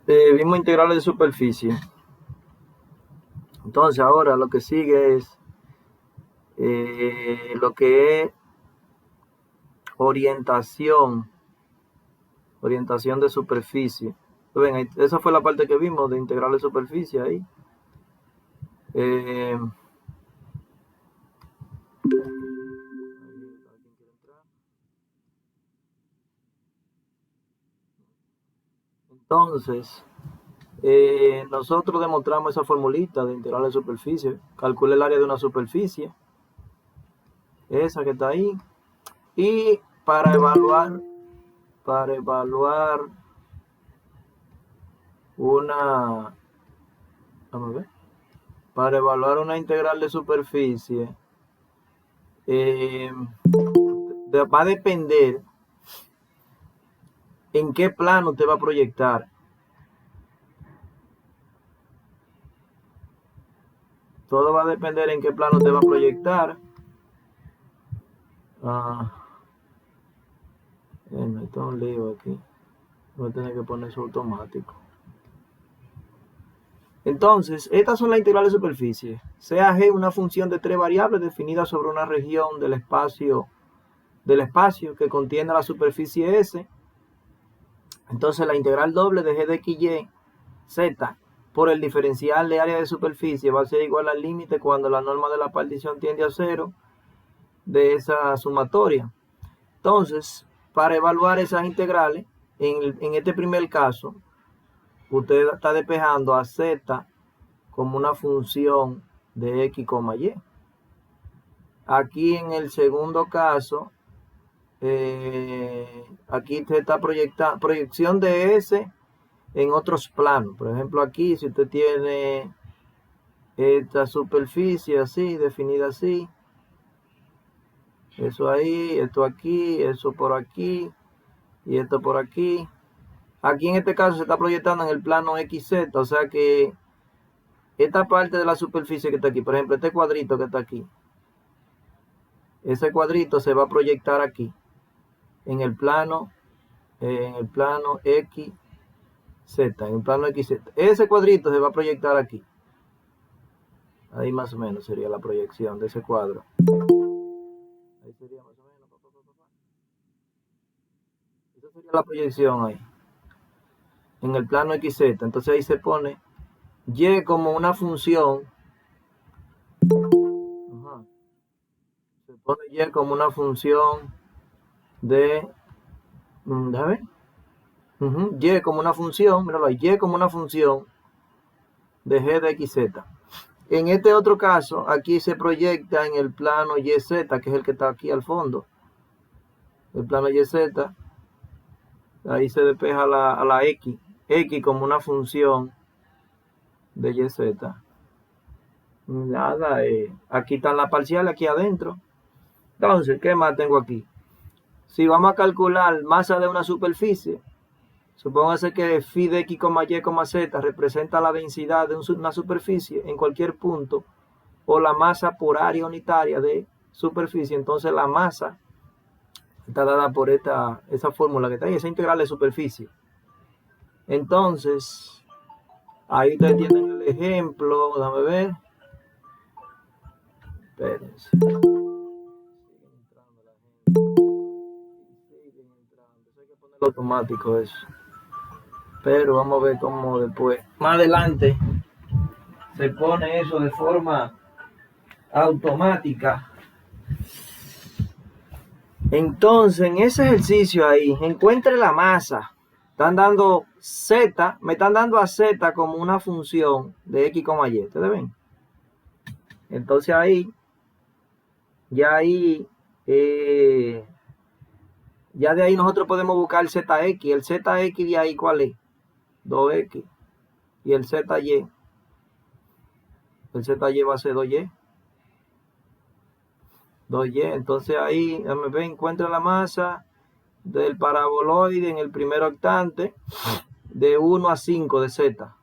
Vimos integrales de superficie. Entonces ahora lo que sigue es lo que es orientación de superficie. Ven, esa fue la parte que vimos de integral de superficie ahí. Eh, entonces, nosotros demostramos esa formulita de integral de superficie. Calcule el área de una superficie, esa que está ahí. Y para evaluar una, vamos a ver, para evaluar una integral de superficie, va a depender en qué plano usted va a proyectar. Todo va a depender en qué plano usted va a proyectar. Me está un lío aquí. Voy a tener que poner eso automático. Entonces, estas son las integrales de superficie. Sea G una función de 3 variables definida sobre una región del espacio que contiene la superficie S. Entonces, la integral doble de G de X, Y, Z por el diferencial de área de superficie va a ser igual al límite cuando la norma de la partición tiende a 0 de esa sumatoria. Entonces, para evaluar esas integrales, en este primer caso, usted está despejando a Z como una función de X, Y. Aquí en el segundo caso, aquí usted está proyectando proyección de S en otros planos. Por ejemplo, aquí si usted tiene esta superficie así, definida así, eso ahí, esto aquí, eso por aquí y esto por aquí. Aquí en este caso se está proyectando en el plano XZ, o sea que esta parte de la superficie que está aquí, por ejemplo, este cuadrito que está aquí, ese cuadrito se va a proyectar aquí, en el plano XZ, en el plano XZ. Ese cuadrito se va a proyectar aquí. Ahí más o menos sería la proyección de ese cuadro. Ahí sería más o menos. Esa sería la proyección ahí, en el plano XZ. Entonces ahí se pone Y como una función. Se pone Y como una función de. Déjame ver. Y como una función, míralo ahí, Y como una función de G de XZ. En este otro caso, aquí se proyecta en el plano YZ, que es el que está aquí al fondo. El plano YZ, ahí se despeja a la X. X como una función de YZ. Nada, aquí están las parciales, aquí adentro. Entonces, ¿qué más tengo aquí? Si vamos a calcular masa de una superficie, supóngase que phi de X, Y, Z representa la densidad de una superficie en cualquier punto, o la masa por área unitaria de superficie. Entonces la masa está dada por esa fórmula que está ahí, esa integral de superficie. Entonces, ahí ustedes tienen el ejemplo, déjame ver. Espérense. Hay que ponerlo automático eso. Pero vamos a ver cómo después, más adelante, se pone eso de forma automática. Entonces, en ese ejercicio ahí, encuentre la masa. Están dando Z, me están dando a Z como una función de X, Y. ¿Ustedes ven? Entonces ahí, ya ahí, ya de ahí nosotros podemos buscar el ZX. El ZX de ahí, ¿cuál es? 2X. Y el ZY. El ZY va a ser 2Y. 2Y. Entonces ahí, déjame ver, encuentra la masa del paraboloide en el primer octante de 1 a 5 de Z.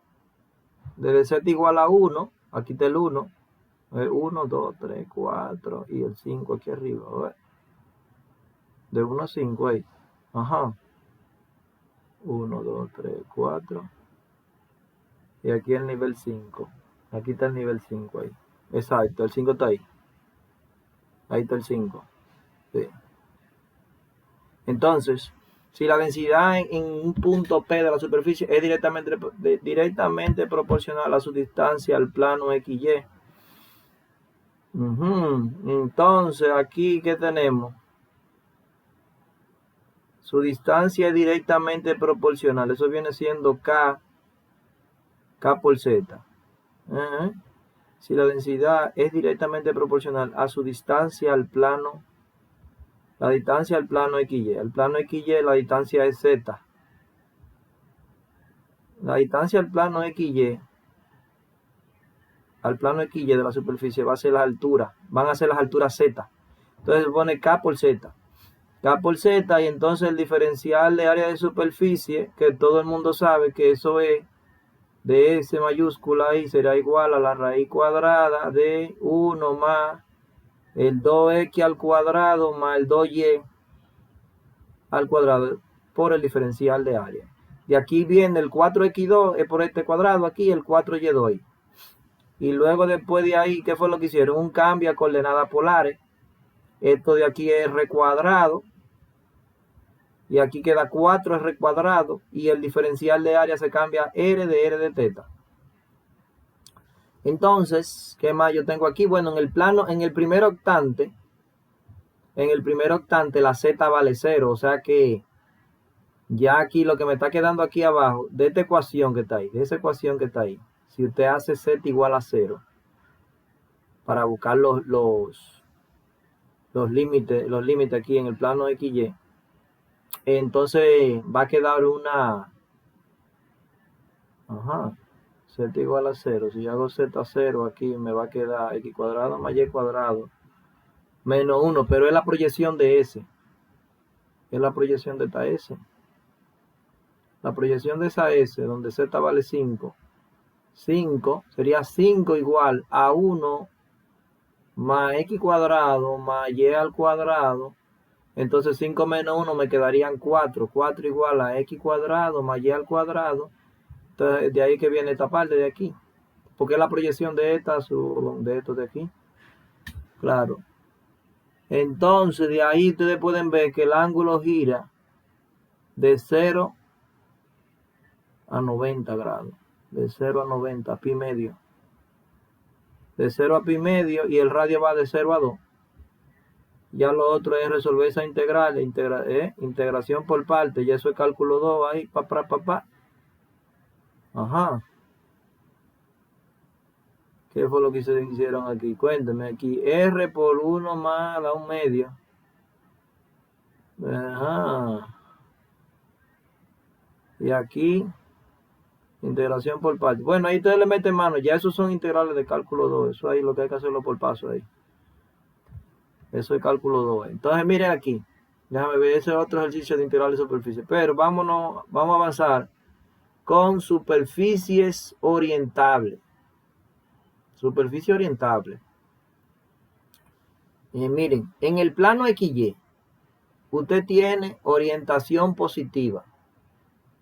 Desde Z igual a 1, aquí está el 1. 1, 2, 3, 4 y el 5 aquí arriba. A ver. De 1 a 5 ahí. Ajá. 1, 2, 3, 4 y aquí el nivel 5. Aquí está el nivel 5 ahí. Exacto, el 5 está ahí. Ahí está el 5. Sí. Entonces, si la densidad en un punto P de la superficie es directamente proporcional a su distancia al plano XY. Entonces, aquí, ¿qué tenemos? Su distancia es directamente proporcional. Eso viene siendo K por Z. Si la densidad es directamente proporcional a su distancia al plano, la distancia al plano XY. Al plano XY la distancia es Z. La distancia al plano XY, de la superficie va a ser la altura. Van a ser las alturas Z. Entonces se pone K por Z. K por Z, y entonces el diferencial de área de superficie, que todo el mundo sabe que eso es de S mayúscula ahí, será igual a la raíz cuadrada de 1 más el 2x al cuadrado más el 2y al cuadrado por el diferencial de área. De aquí viene el 4x2, es por este cuadrado aquí, el 4y2. Y luego después de ahí, ¿qué fue lo que hicieron? Un cambio a coordenadas polares. Esto de aquí es r cuadrado. Y aquí queda 4r cuadrado. Y el diferencial de área se cambia a r de teta. Entonces, ¿qué más yo tengo aquí? Bueno, en el primer octante la z vale 0. O sea que ya aquí lo que me está quedando aquí abajo, de esta ecuación que está ahí, de esa ecuación que está ahí, si usted hace z igual a 0, para buscar los límites aquí en el plano XY, entonces va a quedar una, z igual a 0. Si yo hago z0 aquí, me va a quedar x cuadrado más y cuadrado menos 1, pero es la proyección de S. Es la proyección de esta S. La proyección de esa S, donde z vale 5, 5 sería 5 igual a 1 más x cuadrado más y al cuadrado. Entonces 5 menos 1 me quedarían 4. 4 igual a x cuadrado más y al cuadrado. Entonces de ahí que viene esta parte de aquí. Porque es la proyección de de esto de aquí. Claro. Entonces de ahí ustedes pueden ver que el ángulo gira de 0 a 90 grados. De 0 a 90, pi medio. De 0 a pi medio, y el radio va de 0 a 2. Ya lo otro es resolver esa integral, integración por parte, y eso es cálculo 2 ahí, papá. ¿Qué fue lo que se hicieron aquí? Cuénteme aquí. R por 1 más da 1 medio. Y aquí, integración por parte. Bueno, ahí ustedes le meten mano. Ya esos son integrales de cálculo 2. Eso ahí lo que hay que hacerlo por paso ahí. Eso es cálculo 2. Entonces, miren aquí. Déjame ver, ese es otro ejercicio de integral de superficie. Pero vamos a avanzar con superficies orientables. Superficie orientable. Miren, en el plano XY, usted tiene orientación positiva,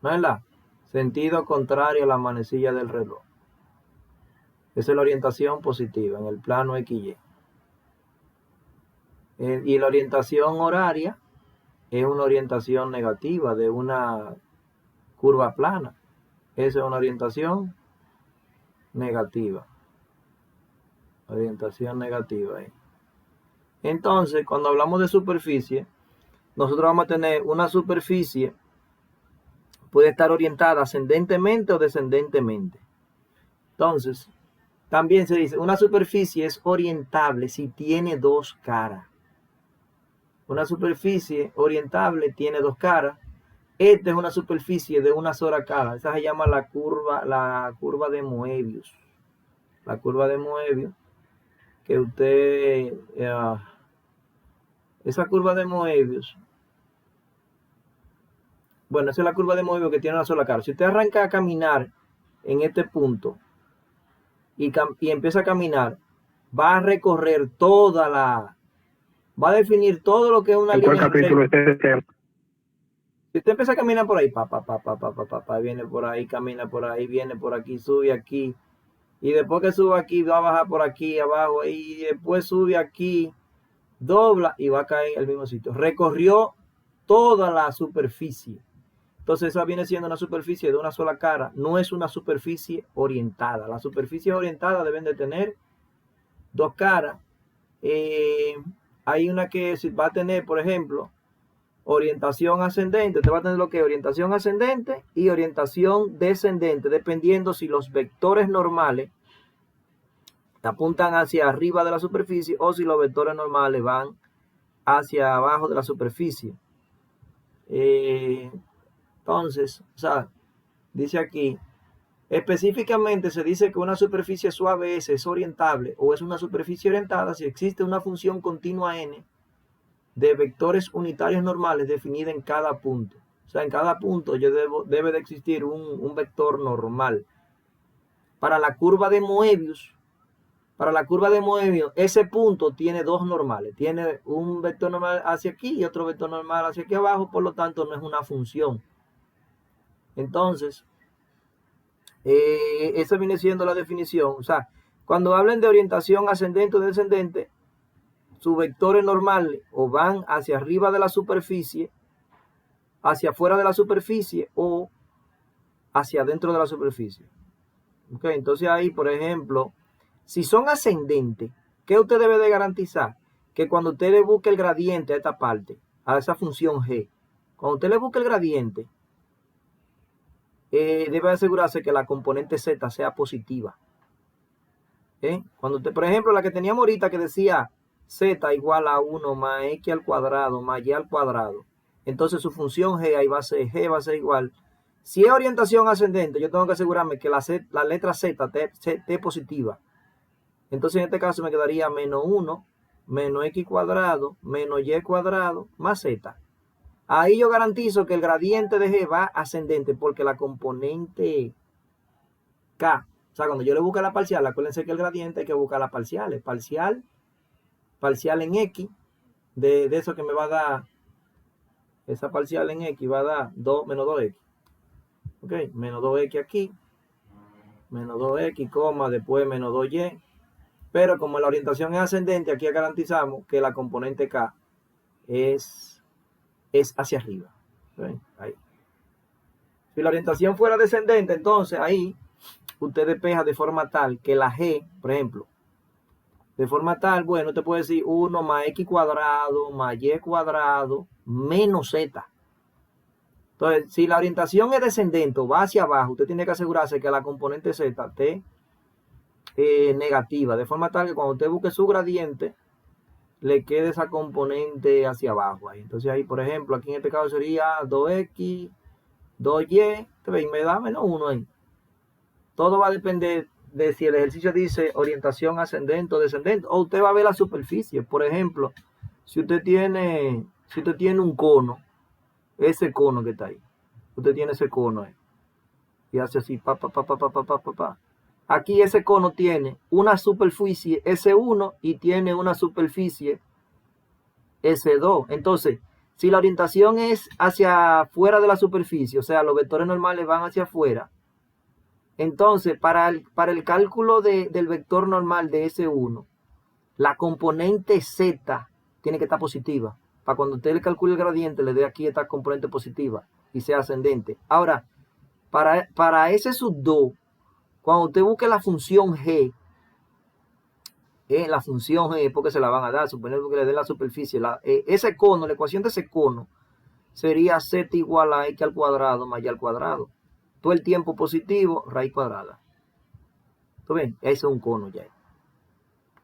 ¿verdad? Sentido contrario a la manecilla del reloj. Esa es la orientación positiva en el plano XY. Y la orientación horaria es una orientación negativa de una curva plana. Esa es una orientación negativa. Orientación negativa ahí. Entonces, cuando hablamos de superficie, nosotros vamos a tener una superficie, puede estar orientada ascendentemente o descendentemente. Entonces, también se dice, una superficie es orientable si tiene dos caras. Una superficie orientable tiene dos caras. Esta es una superficie de una sola cara. Esa se llama la curva de Moebius. La curva de Moebius, que usted... esa curva de Moebius, bueno, esa es la curva de Moebius que tiene una sola cara. Si usted arranca a caminar en este punto y empieza a caminar, va a recorrer va a definir todo lo que es una línea. ¿En cuál capítulo es este tema? Si usted empieza a caminar por ahí, viene por ahí, camina por ahí, viene por aquí, sube aquí, y después que sube aquí, va a bajar por aquí abajo, y después sube aquí, dobla y va a caer en el mismo sitio. Recorrió toda la superficie. Entonces esa viene siendo una superficie de una sola cara, no es una superficie orientada. Las superficies orientadas deben de tener dos caras. Hay una que va a tener, por ejemplo, orientación ascendente. Te va a tener lo que es orientación ascendente y orientación descendente, dependiendo si los vectores normales apuntan hacia arriba de la superficie o si los vectores normales van hacia abajo de la superficie. Entonces, o sea, dice aquí, específicamente se dice que una superficie suave es orientable o es una superficie orientada si existe una función continua n de vectores unitarios normales definida en cada punto. O sea, en cada punto debe de existir un vector normal. Para la curva de Moebius, ese punto tiene dos normales. Tiene un vector normal hacia aquí y otro vector normal hacia aquí abajo, por lo tanto no es una función. Entonces, esa viene siendo la definición. O sea, cuando hablen de orientación ascendente o descendente, sus vectores normales o van hacia arriba de la superficie, hacia afuera de la superficie o hacia adentro de la superficie. Okay, entonces ahí, por ejemplo, si son ascendentes, ¿qué usted debe de garantizar? Que cuando usted le busque el gradiente a esta parte, a esa función g, cuando usted le busque el gradiente, debe asegurarse que la componente z sea positiva. Cuando usted, por ejemplo, la que teníamos ahorita que decía z igual a 1 más x al cuadrado más y al cuadrado, entonces su función g ahí va a ser igual. Si es orientación ascendente, yo tengo que asegurarme que la letra z esté positiva. Entonces en este caso me quedaría menos 1 menos x cuadrado menos y cuadrado más z. Ahí yo garantizo que el gradiente de g va ascendente porque la componente k, o sea, cuando yo le busco la parcial, acuérdense que el gradiente hay que buscar las parciales. Parcial en x, de eso que me va a dar, esa parcial en x va a dar menos 2x. Ok, menos 2x aquí, menos 2x, después menos 2y. Pero como la orientación es ascendente, aquí garantizamos que la componente k es hacia arriba. ¿Okay? Ahí. Si la orientación fuera descendente, entonces ahí usted despeja de forma tal que la g, por ejemplo, de forma tal, bueno, te puede decir 1 más x cuadrado más y cuadrado menos z. Entonces, si la orientación es descendente o va hacia abajo, usted tiene que asegurarse que la componente z esté negativa, de forma tal que cuando usted busque su gradiente, le quede esa componente hacia abajo. Ahí. Entonces ahí, por ejemplo, aquí en este caso sería 2x, 2y, me da menos 1 ahí. Todo va a depender de si el ejercicio dice orientación ascendente o descendente, o usted va a ver la superficie. Por ejemplo, si usted tiene un cono, ese cono que está ahí, usted tiene ese cono ahí, y hace así, Aquí ese cono tiene una superficie S1 y tiene una superficie S2. Entonces, si la orientación es hacia afuera de la superficie, o sea, los vectores normales van hacia afuera, entonces, para el cálculo del vector normal de S1, la componente Z tiene que estar positiva. Para cuando usted le calcule el gradiente, le dé aquí esta componente positiva y sea ascendente. Ahora, para ese sub 2, cuando usted busque la función G, porque se la van a dar, suponiendo que le den la superficie, ese cono, la ecuación de ese cono, sería Z igual a X al cuadrado más Y al cuadrado. Todo el tiempo positivo, raíz cuadrada. ¿Tú ven? Ese es un cono ya.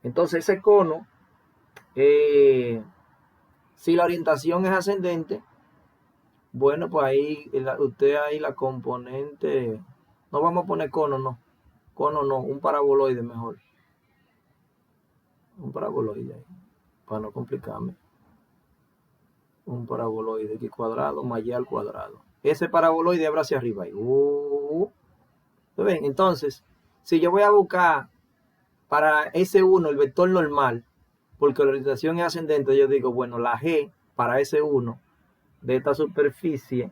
Entonces ese cono, si la orientación es ascendente, bueno, pues ahí usted ahí la componente, no vamos a poner cono, no. Cono no, un paraboloide mejor. Un paraboloide ahí, para no complicarme. Un paraboloide x cuadrado más y al cuadrado. Ese paraboloide abre hacia arriba ahí. ¿Ven? Entonces, si yo voy a buscar para S1 el vector normal, porque la orientación es ascendente, yo digo, bueno, la G para S1 de esta superficie.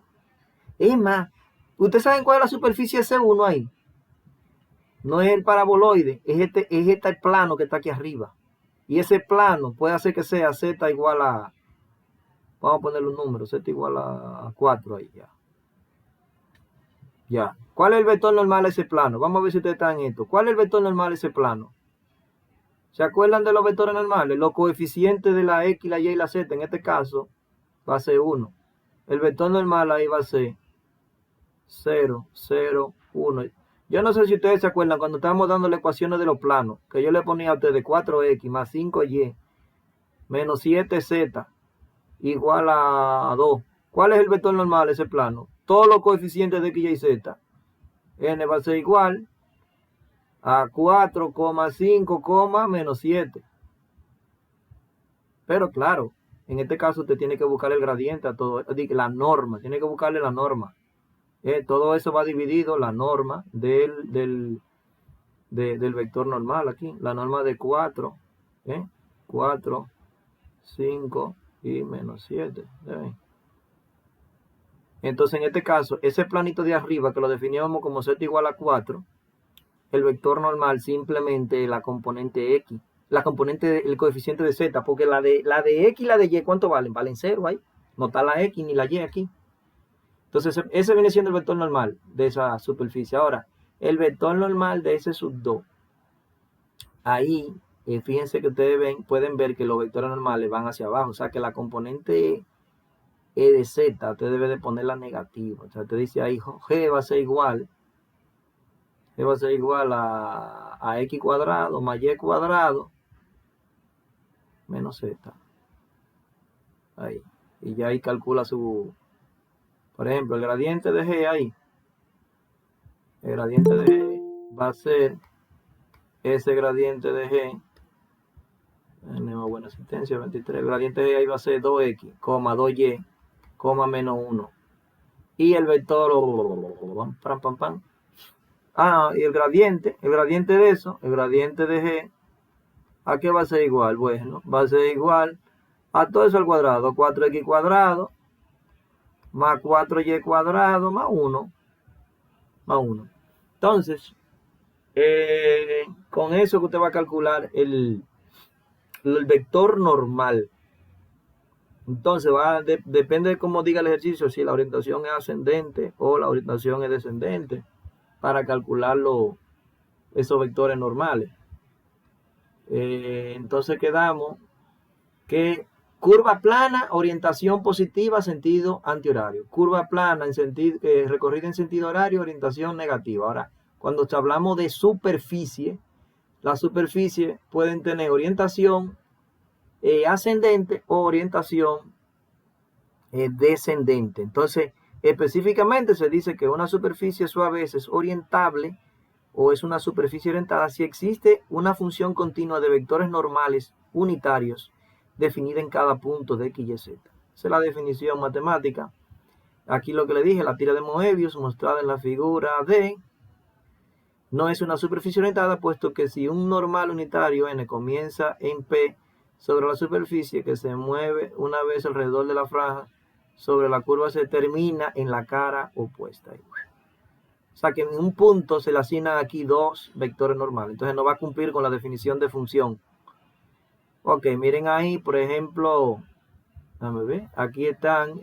Es más, ¿ustedes saben cuál es la superficie C1 ahí? No es el paraboloide, es este plano que está aquí arriba. Y ese plano puede hacer que sea Z igual a, vamos a ponerle un número, Z igual a 4 ahí ya. Ya. ¿Cuál es el vector normal a ese plano? Vamos a ver si ustedes están en esto. ¿Cuál es el vector normal a ese plano? ¿Se acuerdan de los vectores normales? Los coeficientes de la X, la Y y la Z, en este caso, va a ser 1. El vector normal ahí va a ser 0, 0, 1. Yo no sé si ustedes se acuerdan cuando estábamos dando las ecuaciones de los planos, que yo le ponía a ustedes 4X más 5Y menos 7Z igual a 2. ¿Cuál es el vector normal de ese plano? Todos los coeficientes de X, Y y Z. N va a ser igual a 4,5, menos 7. Pero claro, en este caso usted tiene que buscar el gradiente a todo, la norma, tiene que buscarle la norma. Todo eso va dividido, la norma del vector normal aquí, la norma de 4, 4, 5 y menos 7. Entonces en este caso, ese planito de arriba que lo definíamos como z igual a 4, el vector normal simplemente la componente X, la componente, el coeficiente de Z, porque la de X y la de Y, ¿cuánto valen? Valen 0 ahí, no está la X ni la Y aquí. Entonces ese viene siendo el vector normal de esa superficie. Ahora, el vector normal de ese sub 2, ahí, fíjense que ustedes pueden ver que los vectores normales van hacia abajo, o sea que la componente E de Z, usted debe de ponerla negativa, o sea, te dice ahí, G va a ser igual a X cuadrado más Y cuadrado menos Z. Ahí. Y ya ahí calcula su, por ejemplo, el gradiente de G ahí. El gradiente de G va a ser ese gradiente de G. Tenemos buena asistencia, 23. El gradiente de G ahí va a ser 2X, 2Y, menos 1. Y el vector, pam, pam, pam. Y el gradiente de eso, el gradiente de G, ¿a qué va a ser igual? Bueno, va a ser igual a todo eso al cuadrado, 4X cuadrado, más 4Y cuadrado, más 1. Entonces, con eso que usted va a calcular el vector normal. Entonces, depende de cómo diga el ejercicio, si la orientación es ascendente o la orientación es descendente, para calcular esos vectores normales. Entonces quedamos que curva plana, orientación positiva, sentido antihorario. Curva plana, recorrida en sentido horario, orientación negativa. Ahora, cuando hablamos de superficie, las superficies pueden tener orientación ascendente o orientación descendente. Entonces, específicamente se dice que una superficie suave es orientable o es una superficie orientada si existe una función continua de vectores normales unitarios definida en cada punto de X, Y, Z. Esa es la definición matemática. Aquí lo que le dije, la tira de Moebius mostrada en la figura D, no es una superficie orientada, puesto que si un normal unitario N comienza en P sobre la superficie que se mueve una vez alrededor de la franja, sobre la curva se termina en la cara opuesta. O sea que en un punto se le asignan aquí dos vectores normales. Entonces no va a cumplir con la definición de función. Ok, miren ahí, por ejemplo, déjame ver, aquí están,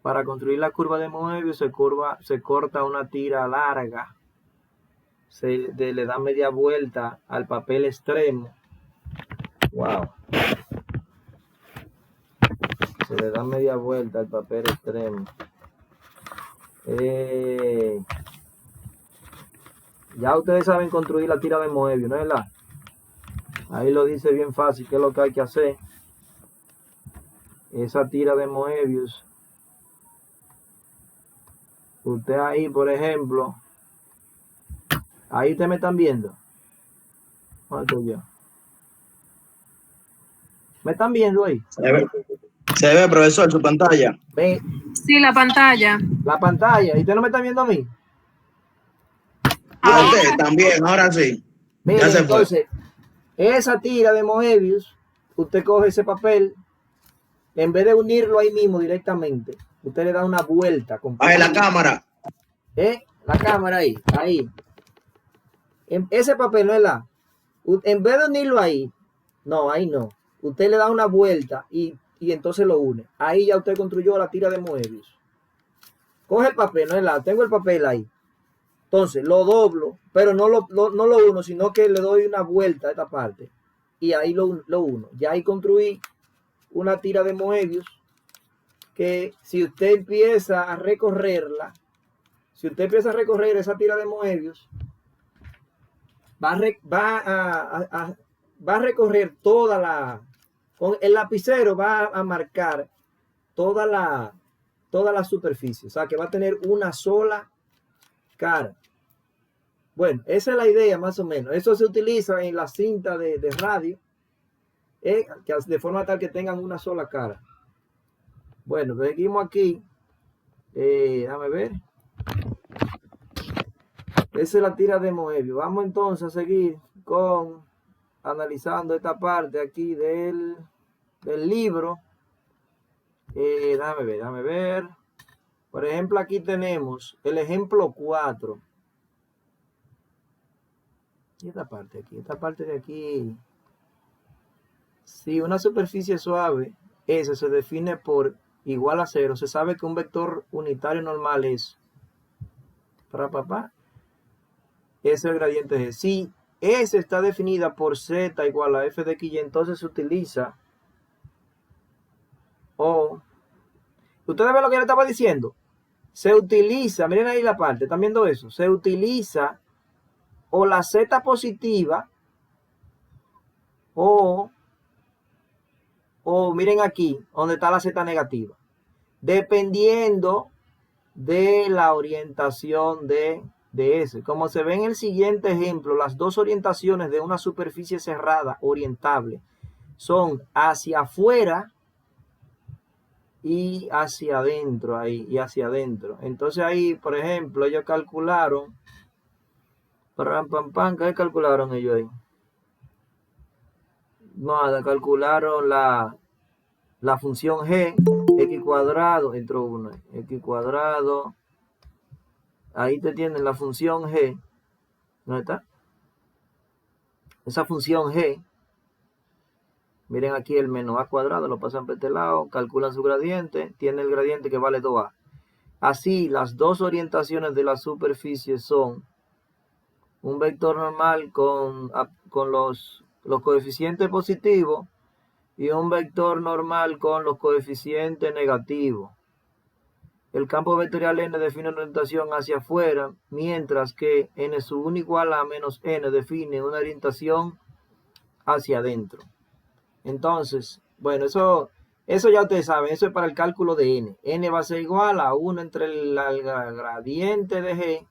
para construir la curva de Moebius se corta una tira larga, le da media vuelta al papel extremo. Wow. Se le da media vuelta al papel extremo. Ya ustedes saben construir la tira de Moebius, ¿no es verdad? Ahí lo dice bien fácil qué es lo que hay que hacer. Esa tira de Moebius, usted ahí, por ejemplo, ahí ustedes me están viendo. ¿Cuánto ya? ¿Me están viendo ahí? Se ve, profesor, su pantalla. ¿Ve? Sí, la pantalla. La pantalla. ¿Y usted no me está viendo a mí? Usted también, ahora sí. Miren, Ya se entonces, esa tira de Moebius, usted coge ese papel, En vez de unirlo ahí mismo directamente, usted le da una vuelta. Ahí la cámara. La cámara ahí. Ese papel no es la. En vez de unirlo ahí, no, ahí no. Usted le da una vuelta y entonces lo une. Ahí ya usted construyó la tira de Moebius. Coge el papel, no es la. Tengo el papel ahí. Entonces lo doblo, pero no lo uno, sino que le doy una vuelta a esta parte. Y ahí lo uno. Ya ahí construí una tira de Moebius que si usted empieza a recorrerla, esa tira de Moebius, va a recorrer toda la, con el lapicero va a marcar toda la superficie, o sea que va a tener una sola cara. Bueno, esa es la idea más o menos. Eso se utiliza en la cinta de radio, de forma tal que tengan una sola cara. Bueno, seguimos aquí. Déjame ver. Esa es la tira de Moebius. Vamos entonces a seguir analizando esta parte aquí del libro. Déjame ver. Por ejemplo, aquí tenemos el ejemplo 4. Y esta parte de aquí. Si una superficie suave, S se define por igual a 0. Se sabe que un vector unitario normal es ese es el gradiente G. Si S está definida por Z igual a F de X, entonces se utiliza ustedes ven lo que le estaba diciendo. Se utiliza, miren ahí la parte, ¿están viendo eso? Se utiliza o la Z positiva o miren aquí, donde está la Z negativa. Dependiendo de la orientación de S. Como se ve en el siguiente ejemplo, las dos orientaciones de una superficie cerrada orientable son hacia afuera y hacia adentro, Entonces ahí, por ejemplo, ellos calcularon, ¿qué calcularon ellos ahí? Nada, calcularon la función G, X cuadrado, entró uno, X cuadrado. Ahí te tienen la función G. ¿Dónde está? Esa función G. Miren aquí el menos A cuadrado, lo pasan por este lado, calculan su gradiente, tiene el gradiente que vale 2A. Así, las dos orientaciones de la superficie son un vector normal con los coeficientes positivos y un vector normal con los coeficientes negativos. El campo vectorial n define una orientación hacia afuera, mientras que n sub 1 igual a menos n define una orientación hacia adentro. Entonces, bueno, eso ya ustedes saben, eso es para el cálculo de n. N va a ser igual a 1 entre el gradiente de G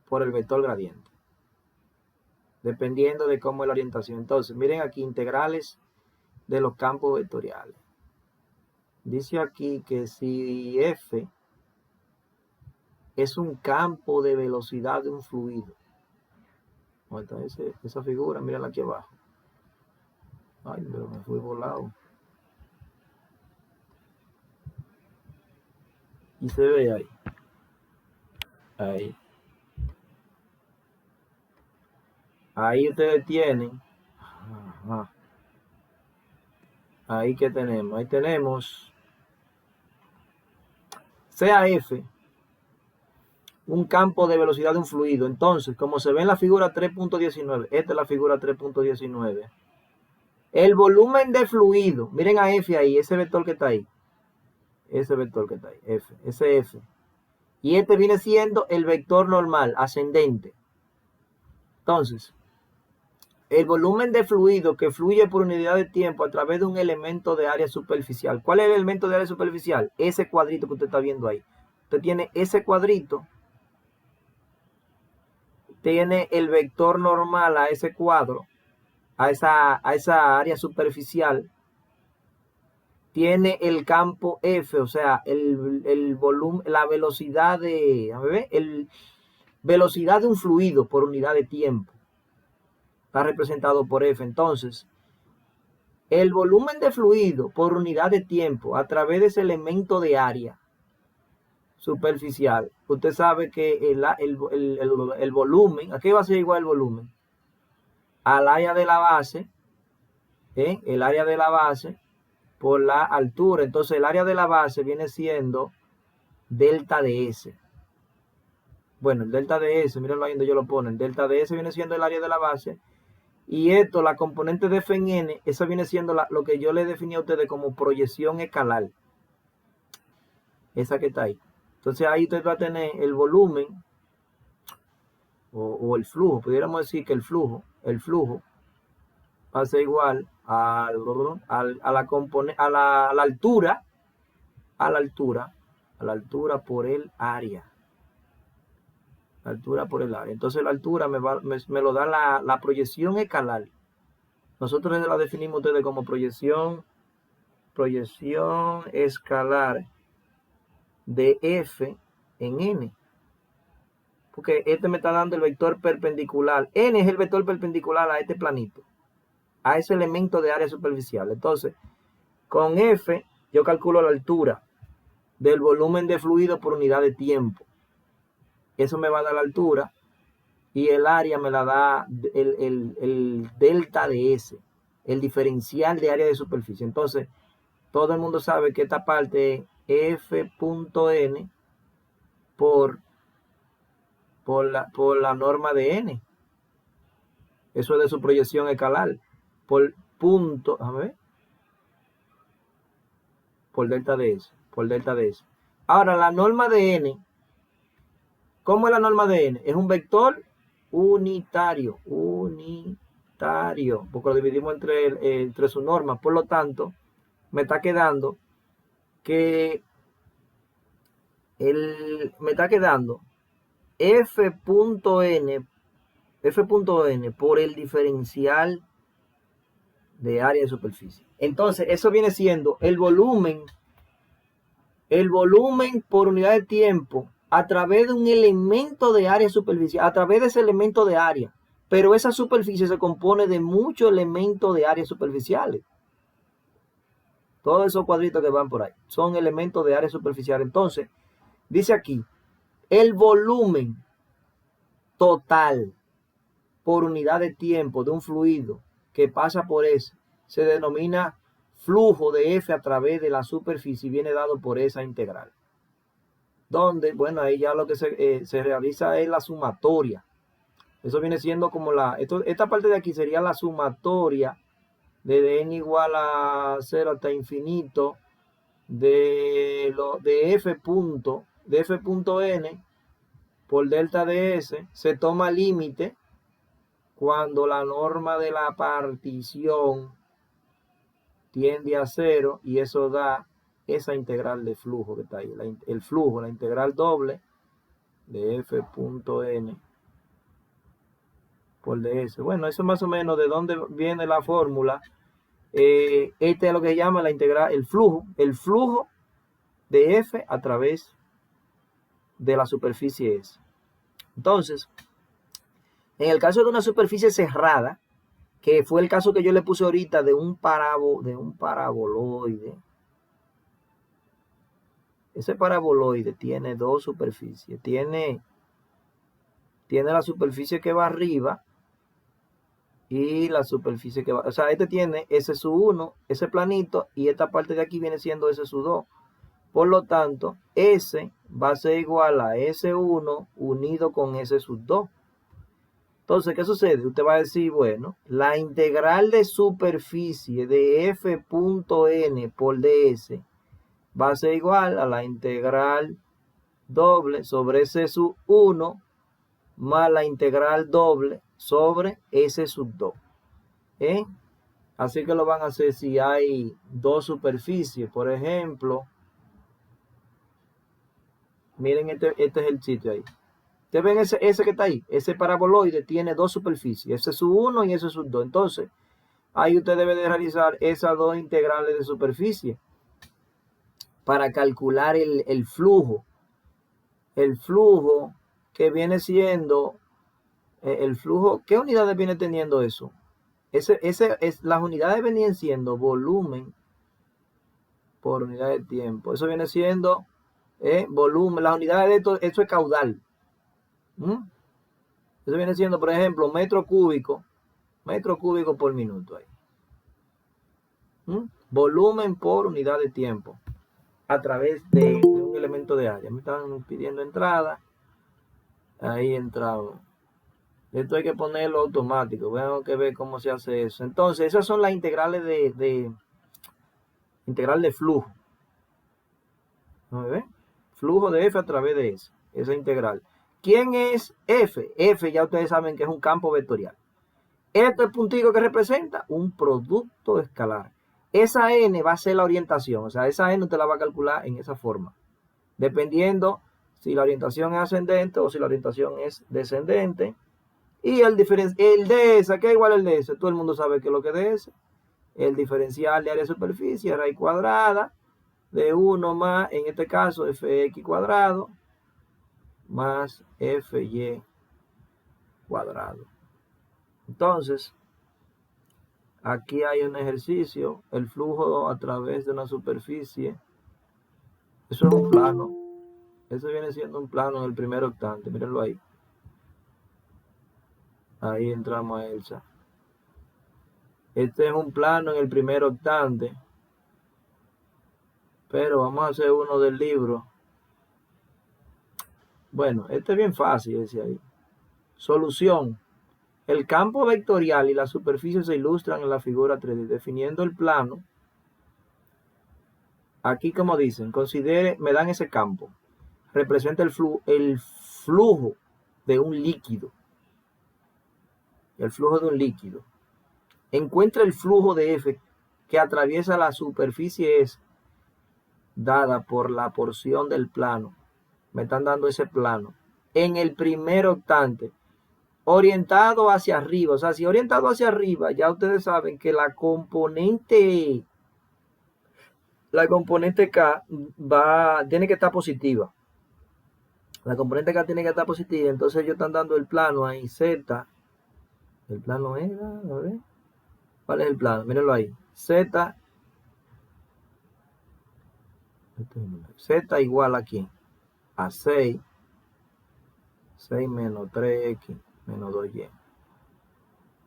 por el vector gradiente, dependiendo de cómo es la orientación. Entonces, miren aquí, integrales de los campos vectoriales. Dice aquí que si F es un campo de velocidad de un fluido. ¿Dónde está esa figura? Mírenla aquí abajo. Ay, pero me fui volado. Y se ve ahí. Ahí ustedes tienen. Ahí que tenemos. Ahí tenemos CAF, un campo de velocidad de un fluido. Entonces, como se ve en la figura 3.19, esta es la figura 3.19. El volumen de fluido, miren a F ahí, ese vector que está ahí. F, ese F. Y este viene siendo el vector normal, ascendente. Entonces, el volumen de fluido que fluye por unidad de tiempo a través de un elemento de área superficial. ¿Cuál es el elemento de área superficial? Ese cuadrito que usted está viendo ahí. Usted tiene ese cuadrito, tiene el vector normal a ese cuadro, a esa área superficial, tiene el campo F, o sea, el volumen, la velocidad velocidad de un fluido por unidad de tiempo. Está representado por F. Entonces, el volumen de fluido por unidad de tiempo a través de ese elemento de área superficial. Usted sabe que el volumen, ¿a qué va a ser igual el volumen? Al área de la base, el área de la base por la altura. Entonces el área de la base viene siendo delta de S. Bueno, el delta de S, mírenlo ahí donde yo lo pongo. El delta de S viene siendo el área de la base. Y esto, la componente de F en N, esa viene siendo lo que yo le definí a ustedes como proyección escalar. Esa que está ahí. Entonces ahí usted va a tener el volumen o el flujo. Pudiéramos decir que el flujo va a ser igual a la altura por el área. La altura por el área. Entonces la altura me lo da la proyección escalar. Nosotros la definimos ustedes como proyección escalar de F en N. Porque este me está dando el vector perpendicular. N es el vector perpendicular a este planito, a ese elemento de área superficial. Entonces, con F yo calculo la altura del volumen de fluido por unidad de tiempo. Eso me va a dar la altura y el área me la da el delta de S, el diferencial de área de superficie. Entonces, todo el mundo sabe que esta parte es F.N por la norma de N. Eso es de su proyección escalar. Por punto, a ver, por delta de S. Ahora, la norma de N, ¿cómo es la norma de N? Es un vector unitario, porque lo dividimos entre sus normas. Por lo tanto, me está quedando que F.N por el diferencial de área de superficie. Entonces, eso viene siendo el volumen por unidad de tiempo a través de un elemento de área superficial, a través de ese elemento de área. Pero esa superficie se compone de muchos elementos de áreas superficiales. Todos esos cuadritos que van por ahí son elementos de área superficial. Entonces, dice aquí, el volumen total por unidad de tiempo de un fluido que pasa por ese se denomina flujo de F a través de la superficie y viene dado por esa integral. Donde, bueno, ahí ya lo que se realiza es la sumatoria. Eso viene siendo como esta parte de aquí sería la sumatoria de n igual a 0 hasta infinito de F.N por delta de S. Se toma límite cuando la norma de la partición tiende a 0 y eso da esa integral de flujo que está ahí, el flujo, la integral doble de F.N por ds. Bueno, eso más o menos de dónde viene la fórmula. Este es lo que se llama la integral, el flujo de F a través de la superficie S. Entonces, en el caso de una superficie cerrada, que fue el caso que yo le puse ahorita de un paraboloide. Ese paraboloide tiene dos superficies. Tiene la superficie que va arriba y la superficie que va... O sea, este tiene S1, ese planito, y esta parte de aquí viene siendo S2. Por lo tanto, S va a ser igual a S1 unido con S2. Entonces, ¿qué sucede? Usted va a decir, bueno, la integral de superficie de F.N por ds va a ser igual a la integral doble sobre S1 más la integral doble sobre S2. Así que lo van a hacer si hay dos superficies. Por ejemplo, miren, este es el sitio ahí. Ustedes ven ese que está ahí, ese paraboloide tiene dos superficies, ese es su 1 y ese es su 2. Entonces, ahí usted debe de realizar esas dos integrales de superficie para calcular el flujo. El flujo que viene siendo, el flujo, ¿qué unidades viene teniendo eso? Las unidades venían siendo volumen por unidad de tiempo. Eso viene siendo volumen. Las unidades de esto es caudal. Eso viene siendo, por ejemplo, metro cúbico por minuto. Ahí. Volumen por unidad de tiempo a través de un elemento de área. Me están pidiendo entrada. Ahí entramos. Esto hay que ponerlo automático. Tengo que ver cómo se hace eso. Entonces, esas son las integrales integral de flujo. ¿No me ve? Flujo de F a través de S. Esa integral. ¿Quién es F? F ya ustedes saben que es un campo vectorial. Este puntico que representa un producto escalar. Esa N va a ser la orientación. O sea, esa N usted la va a calcular en esa forma. Dependiendo si la orientación es ascendente o si la orientación es descendente. Y el DS, ¿qué es igual al DS? Todo el mundo sabe que es lo que es DS. El diferencial de área de superficie, raíz cuadrada de 1 más, en este caso, fx cuadrado más fy cuadrado. Entonces, aquí hay un ejercicio, el flujo a través de una superficie. Eso es un plano. Eso viene siendo un plano en el primer octante, mírenlo ahí. Ahí entramos a Elsa. Este es un plano en el primer octante. Pero vamos a hacer uno del libro. Bueno, este es bien fácil, dice ahí. Solución. El campo vectorial y la superficie se ilustran en la figura 3D, definiendo el plano. Aquí, como dicen, considere, me dan ese campo. Representa el flujo de un líquido. El flujo de un líquido. Encuentra el flujo de F que atraviesa la superficie S dada por la porción del plano. Me están dando ese plano. En el primer octante. Orientado hacia arriba. O sea, si orientado hacia arriba, ya ustedes saben que la componente K tiene que estar positiva. La componente K tiene que estar positiva. Entonces ellos están dando el plano ahí, Z. El plano era, a ver. ¿Cuál es el plano? Mírenlo ahí. Z igual a ¿quién? A 6 menos 3x menos 2y.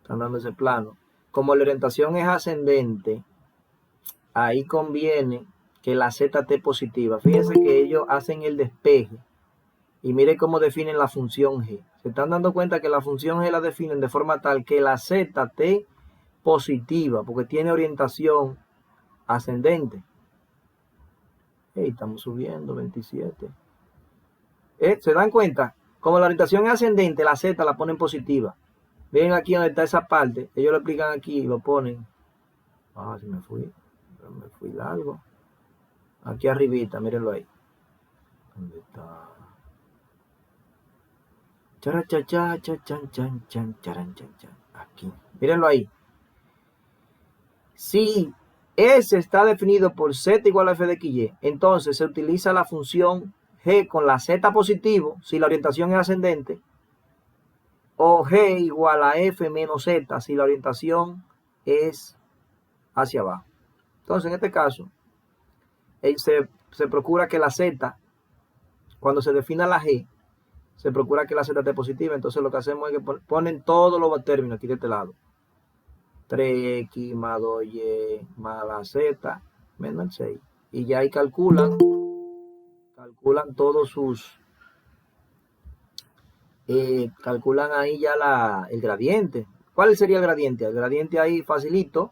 Están dando ese plano. Como la orientación es ascendente, ahí conviene que la z esté positiva. Fíjense que ellos hacen el despeje. Y miren cómo definen la función g. Se están dando cuenta que la función g la definen de forma tal que la z esté positiva, porque tiene orientación ascendente. Hey, estamos subiendo, 27. ¿Se dan cuenta? Como la orientación es ascendente, la z la ponen positiva. Ven aquí donde está esa parte. Ellos lo explican aquí y lo ponen. Ah, se me fui. Me fui largo. Aquí arribita, mírenlo ahí. ¿Dónde está? Aquí. Mírenlo ahí. Si S está definido por Z igual a F de XY, entonces se utiliza la función G con la Z positivo, si la orientación es ascendente, o G igual a F menos Z, si la orientación es hacia abajo. Entonces, en este caso, se procura que la Z, cuando se defina la G, se procura que la Z esté positiva. Entonces, lo que hacemos es que ponen todos los términos aquí de este lado. 3x más 2y más la z menos el 6. Y ya ahí calculan todos sus... calculan ahí ya el gradiente. ¿Cuál sería el gradiente? El gradiente ahí facilito.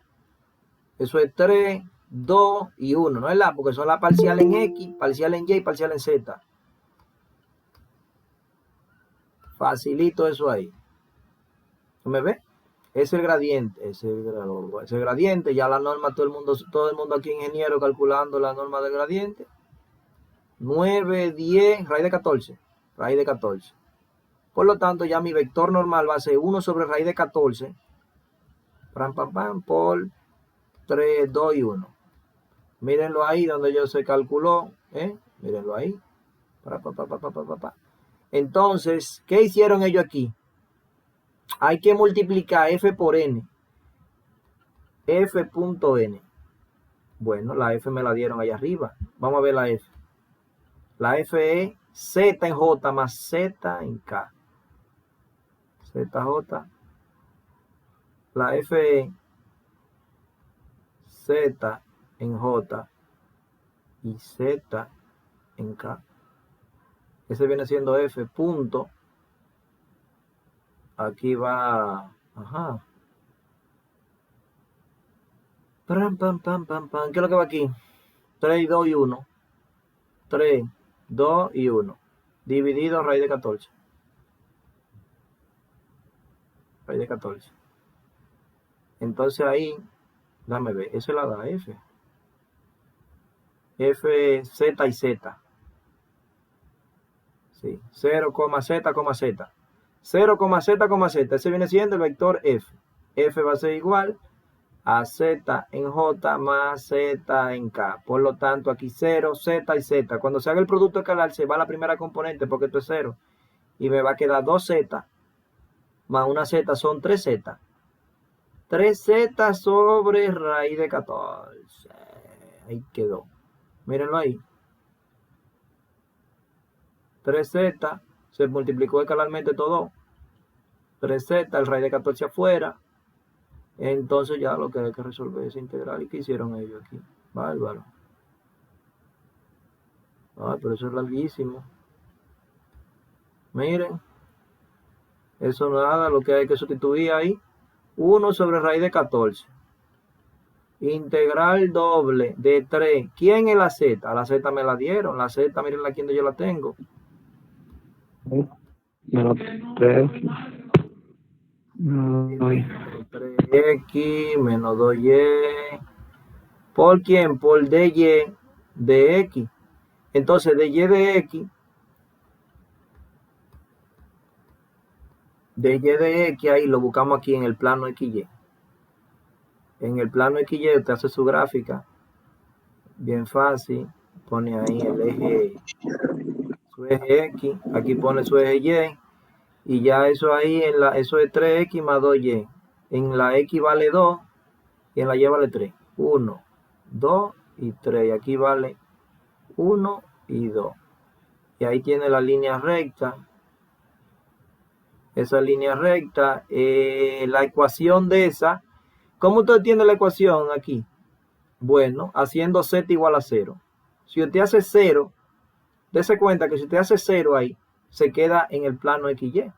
Eso es 3, 2 y 1, ¿no es la? Porque son la parcial en X, parcial en Y y parcial en Z. Facilito eso ahí. ¿No me ve? Es el gradiente, ese gradiente, ya la norma, todo el mundo aquí ingeniero calculando la norma del gradiente. 9, 10, raíz de 14. Por lo tanto, ya mi vector normal va a ser 1 sobre raíz de 14. Por 3, 2 y 1. Mírenlo ahí donde yo se calculó. Mírenlo ahí. Entonces, ¿qué hicieron ellos aquí? Hay que multiplicar F por N. f.n. Bueno, la f me la dieron allá arriba. Vamos a ver la f. La f es z en j más z en k. ZJ. La f es z en j y z en k. Ese viene siendo f punto. Aquí va, ajá. Pam, pam, pam, pam, pam. ¿Qué es lo que va aquí? 3 y 2 y 1. 3, 2 y 1. Dividido raíz de 14. Raíz de 14. Entonces ahí, dame ver, eso es la da f. F, z y z. Sí, 0, z, z. 0, z, z. Ese viene siendo el vector f. F va a ser igual a z en j más z en k. Por lo tanto, aquí 0, z y z. Cuando se haga el producto escalar, se va a la primera componente porque esto es 0. Y me va a quedar 2z más una z son 3z. 3z sobre raíz de 14. Ahí quedó. Mírenlo ahí. 3z se multiplicó escalarmente todo. 3z, el raíz de 14 afuera. Entonces ya lo que hay que resolver es integral. ¿Y qué hicieron ellos aquí? Bárbaro. Ay, pero eso es larguísimo. Miren. Eso nada, lo que hay que sustituir ahí. 1 sobre raíz de 14. Integral doble de 3. ¿Quién es la z? La z me la dieron. La z, miren aquí donde yo la tengo. Menos 3x. No, 3x menos 2y. ¿Por quién? Por dy de x. Entonces, dy de x. dy de x, ahí lo buscamos aquí en el plano XY. En el plano XY usted hace su gráfica. Bien fácil. Pone ahí el eje, su eje X. Aquí pone su eje Y. Y ya eso ahí, eso es 3x más 2y. En la X vale 2 y en la Y vale 3. 1, 2 y 3. Y aquí vale 1 y 2. Y ahí tiene la línea recta. Esa línea recta, la ecuación de esa. ¿Cómo usted tiene la ecuación aquí? Bueno, haciendo z igual a 0. Si usted hace 0, dése cuenta que si usted hace 0 ahí, se queda en el plano XY.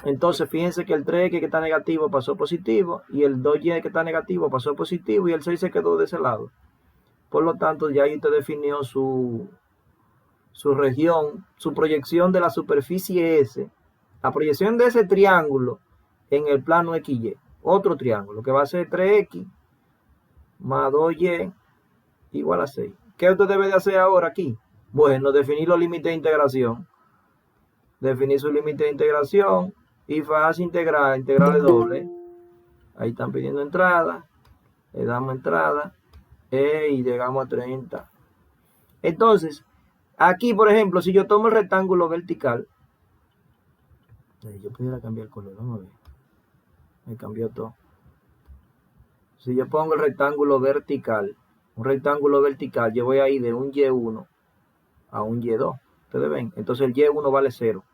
Entonces, fíjense que el 3x que está negativo pasó positivo, y el 2y que está negativo pasó positivo, y el 6 se quedó de ese lado. Por lo tanto, ya ahí usted definió su región, su proyección de la superficie S, la proyección de ese triángulo en el plano XY. Otro triángulo que va a ser 3x más 2y igual a 6. ¿Qué usted debe de hacer ahora aquí? Bueno, definir los límites de integración. Definir su límite de integración. Y fácil integrar, integrales doble. Ahí están pidiendo entrada. Le damos entrada. Y llegamos a 30. Entonces, aquí, por ejemplo, si yo tomo el rectángulo vertical. Yo pudiera cambiar el color, vamos a ver. Me cambió todo. Si yo pongo el rectángulo vertical, un rectángulo vertical, yo voy a ir de un Y1 a un Y2. ¿Ustedes ven? Entonces el Y1 vale 0.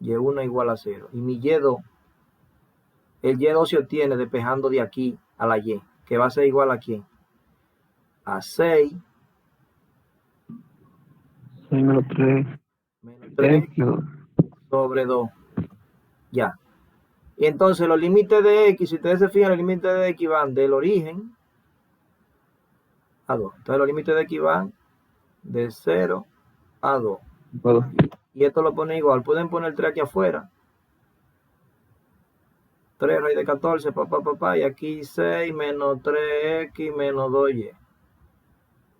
Y1 igual a 0. Y mi Y2, el Y2 se obtiene despejando de aquí a la Y, que va a ser igual a ¿quién? A 6. 6 menos 3. Menos 3 No. sobre 2. Ya. Y entonces los límites de X, si ustedes se fijan, los límites de X van del origen a 2. Entonces los límites de X van de 0 a 2. Y esto lo pone igual. Pueden poner 3 aquí afuera. 3 raíz de 14, y aquí 6 menos 3x menos 2y.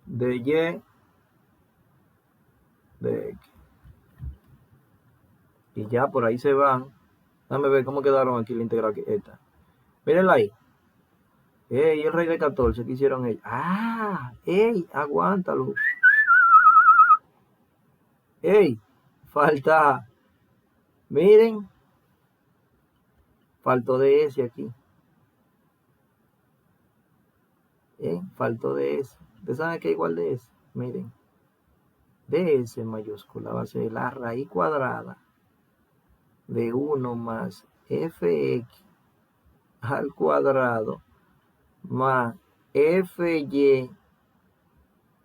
De y de x. Y ya por ahí se van. Déjame ver cómo quedaron aquí la integral que esta. Mírenla ahí. Ey, el raíz de 14, ¿qué hicieron ellos? Ah, ey, aguántalo. Ey, falta. Miren. Faltó de ese aquí. Faltó DS. ¿Ustedes saben qué es igual de S? Miren. DS mayúscula va a ser la raíz cuadrada de 1 más fx al cuadrado más fy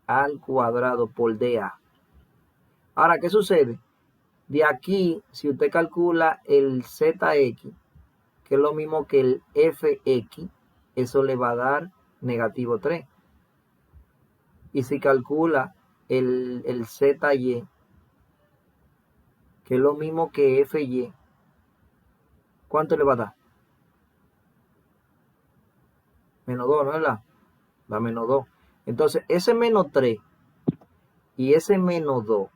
al cuadrado por dA. Ahora, ¿qué sucede? De aquí, si usted calcula el zx, que es lo mismo que el fx, eso le va a dar negativo 3. Y si calcula el zy, que es lo mismo que fy, ¿cuánto le va a dar? Menos 2, ¿no es verdad? Da menos 2. Entonces, ese menos 3 y ese menos 2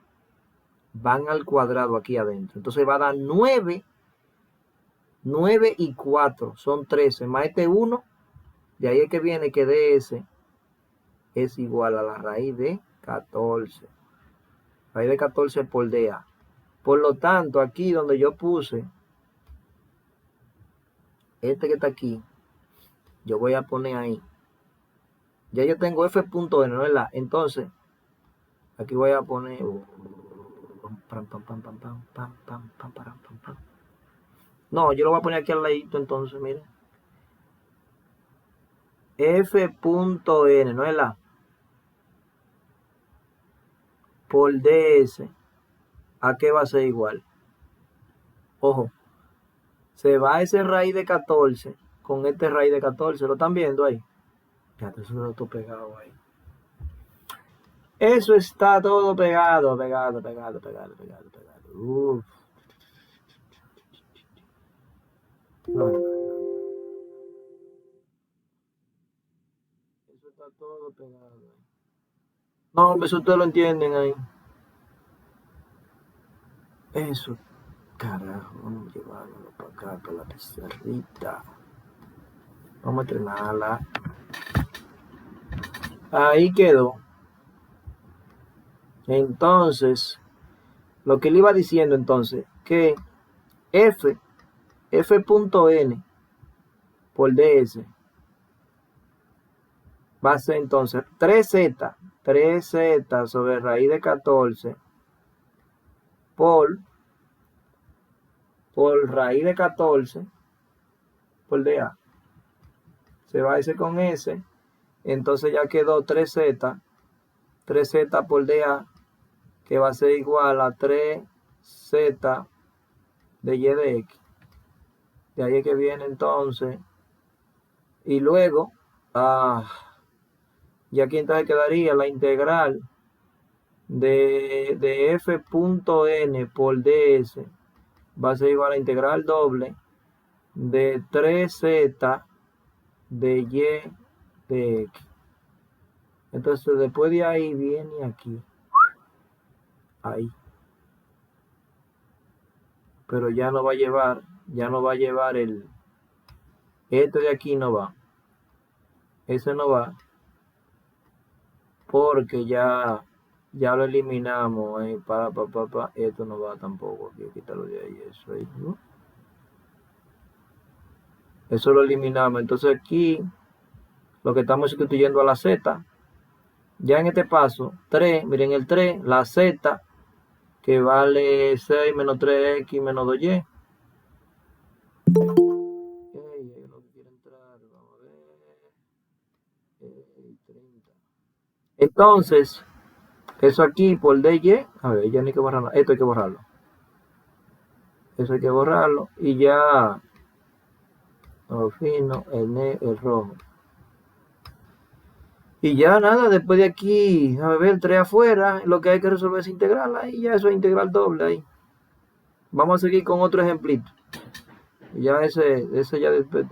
van al cuadrado aquí adentro. Entonces va a dar 9. 9 y 4 son 13. Más este 1, de ahí es que viene que ds es igual a la raíz de 14. Raíz de 14 por dA. Por lo tanto, aquí donde yo puse este que está aquí, yo voy a poner ahí. Ya yo tengo f.n, ¿no es verdad? Entonces, aquí voy a poner... No, yo lo voy a poner aquí al ladito, entonces, miren. f.n, ¿no es verdad? Por ds, ¿a qué va a ser igual? Ojo, se va ese raíz de 14 con este raíz de 14, ¿lo están viendo ahí? Fíjate, eso lo estoy pegado ahí. Eso está todo pegado. Uf. No. Eso está todo pegado ahí. No, eso ustedes lo entienden ahí. Eso, carajo, vamos a llevarlo para acá, para la pizarrita. Vamos a entrenarla. Ahí quedó. Entonces, lo que le iba diciendo entonces, que f.n por ds va a ser entonces 3z sobre raíz de 14 por raíz de 14 por dA. Se va ese con s, entonces ya quedó 3z por dA, que va a ser igual a 3z de y de x. De ahí es que viene entonces. Y luego, y aquí entonces quedaría la integral de f.n por ds va a ser igual a la integral doble de 3z de y de x. Entonces después de ahí viene aquí. Ahí. Pero ya no va a llevar el... Este de aquí no va. Ese no va. Porque ya lo eliminamos. Esto no va tampoco. Aquí, quítalo de ahí. Eso ahí, ¿no? Eso lo eliminamos. Entonces aquí lo que estamos sustituyendo a la z. Ya en este paso, 3, miren el 3, la z, que vale 6 menos 3x menos 2y. Entonces, eso aquí por dy, a ver, ya ni que borrarlo, esto hay que borrarlo. Eso hay que borrarlo y ya, fino, el rojo. Y ya nada, después de aquí, a ver, el 3 afuera, lo que hay que resolver es integral ahí, ya eso es integral doble ahí. Vamos a seguir con otro ejemplito. Ya ese ya después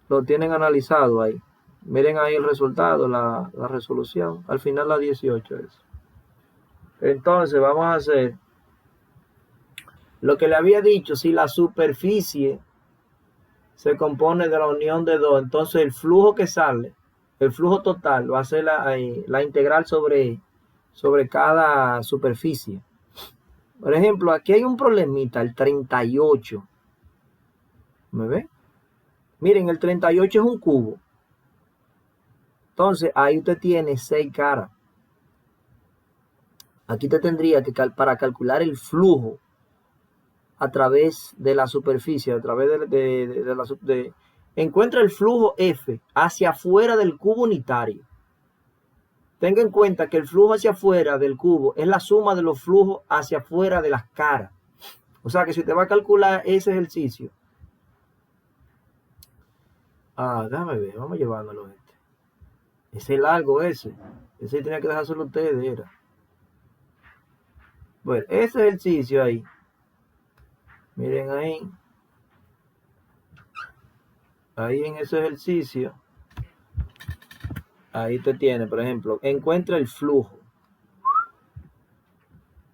lo tienen analizado ahí. Miren ahí el resultado, la resolución. Al final la 18 es. Entonces vamos a hacer lo que le había dicho. Si la superficie se compone de la unión de dos, entonces el flujo que sale, el flujo total va a ser la integral sobre cada superficie. Por ejemplo, aquí hay un problemita, el 38. ¿Me ve? Miren, el 38 es un cubo. Entonces, ahí usted tiene 6 caras. Aquí te tendría que, para calcular el flujo a través de la superficie, a través encuentra el flujo F hacia afuera del cubo unitario. Tenga en cuenta que el flujo hacia afuera del cubo es la suma de los flujos hacia afuera de las caras. O sea que si usted va a calcular ese ejercicio, déjame ver, vamos llevándolo este. Ese es largo ese. Ese tenía que dejárselo ustedes, era. Bueno, ese ejercicio ahí. Miren ahí. Ahí en ese ejercicio. Ahí te tiene, por ejemplo, encuentra el flujo.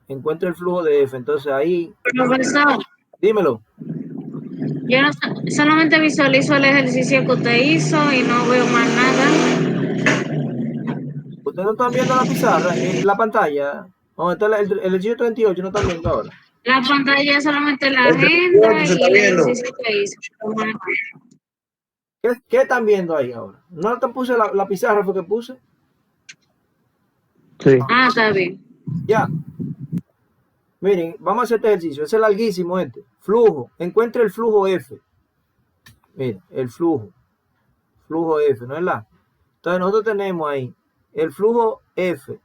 Encuentra el flujo de F. Entonces ahí. Profesor, Dímelo. yo no, solamente visualizo el ejercicio que usted hizo y no veo más nada. Ustedes no están viendo la pizarra, la pantalla. ¿Dónde está el ejercicio 38? No están viendo ahora. La pantalla es solamente la El agenda 38 se y está el viendo. ejercicio que hizo. ¿Qué están viendo ahí ahora? ¿No te puse la pizarra? ¿Fue que puse? Sí. Ah, está bien. Ya. Miren, vamos a hacer este ejercicio. Ese es larguísimo este. Flujo. Encuentre el flujo F. Miren, el flujo. Flujo F, ¿no es la? Entonces nosotros tenemos ahí el flujo F.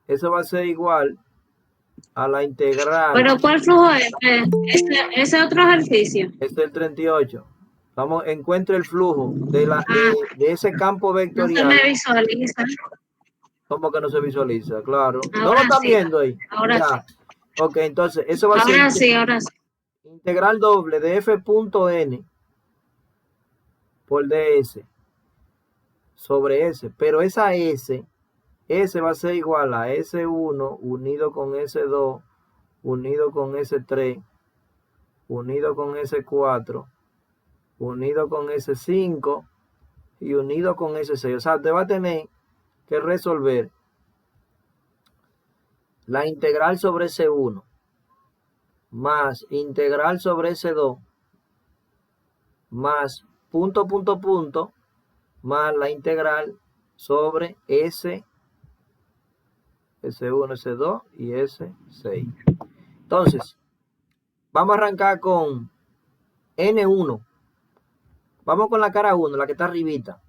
Eso va a ser igual a la integral. ¿Pero cuál flujo es? Ese otro ejercicio. Este es el 38. Vamos, encuentre el flujo de ese campo No se vectorial. me visualiza. ¿Cómo que no se visualiza? Claro. ¿No lo Ahora están sí. viendo ahí? Ahora Ya. Ok, entonces eso va a ser Ahora sí, ahora sí. integral doble de f.n por ds sobre s. Pero esa s va a ser igual a S1 unido con S2 unido con S3 unido con S4 unido con S5 y unido con S6. O sea, usted va a tener que resolver la integral sobre S1 más integral sobre S2 más punto más la integral sobre S1, S2 y S6. Entonces, vamos a arrancar con N1. Vamos con la cara 1, la que está arribita.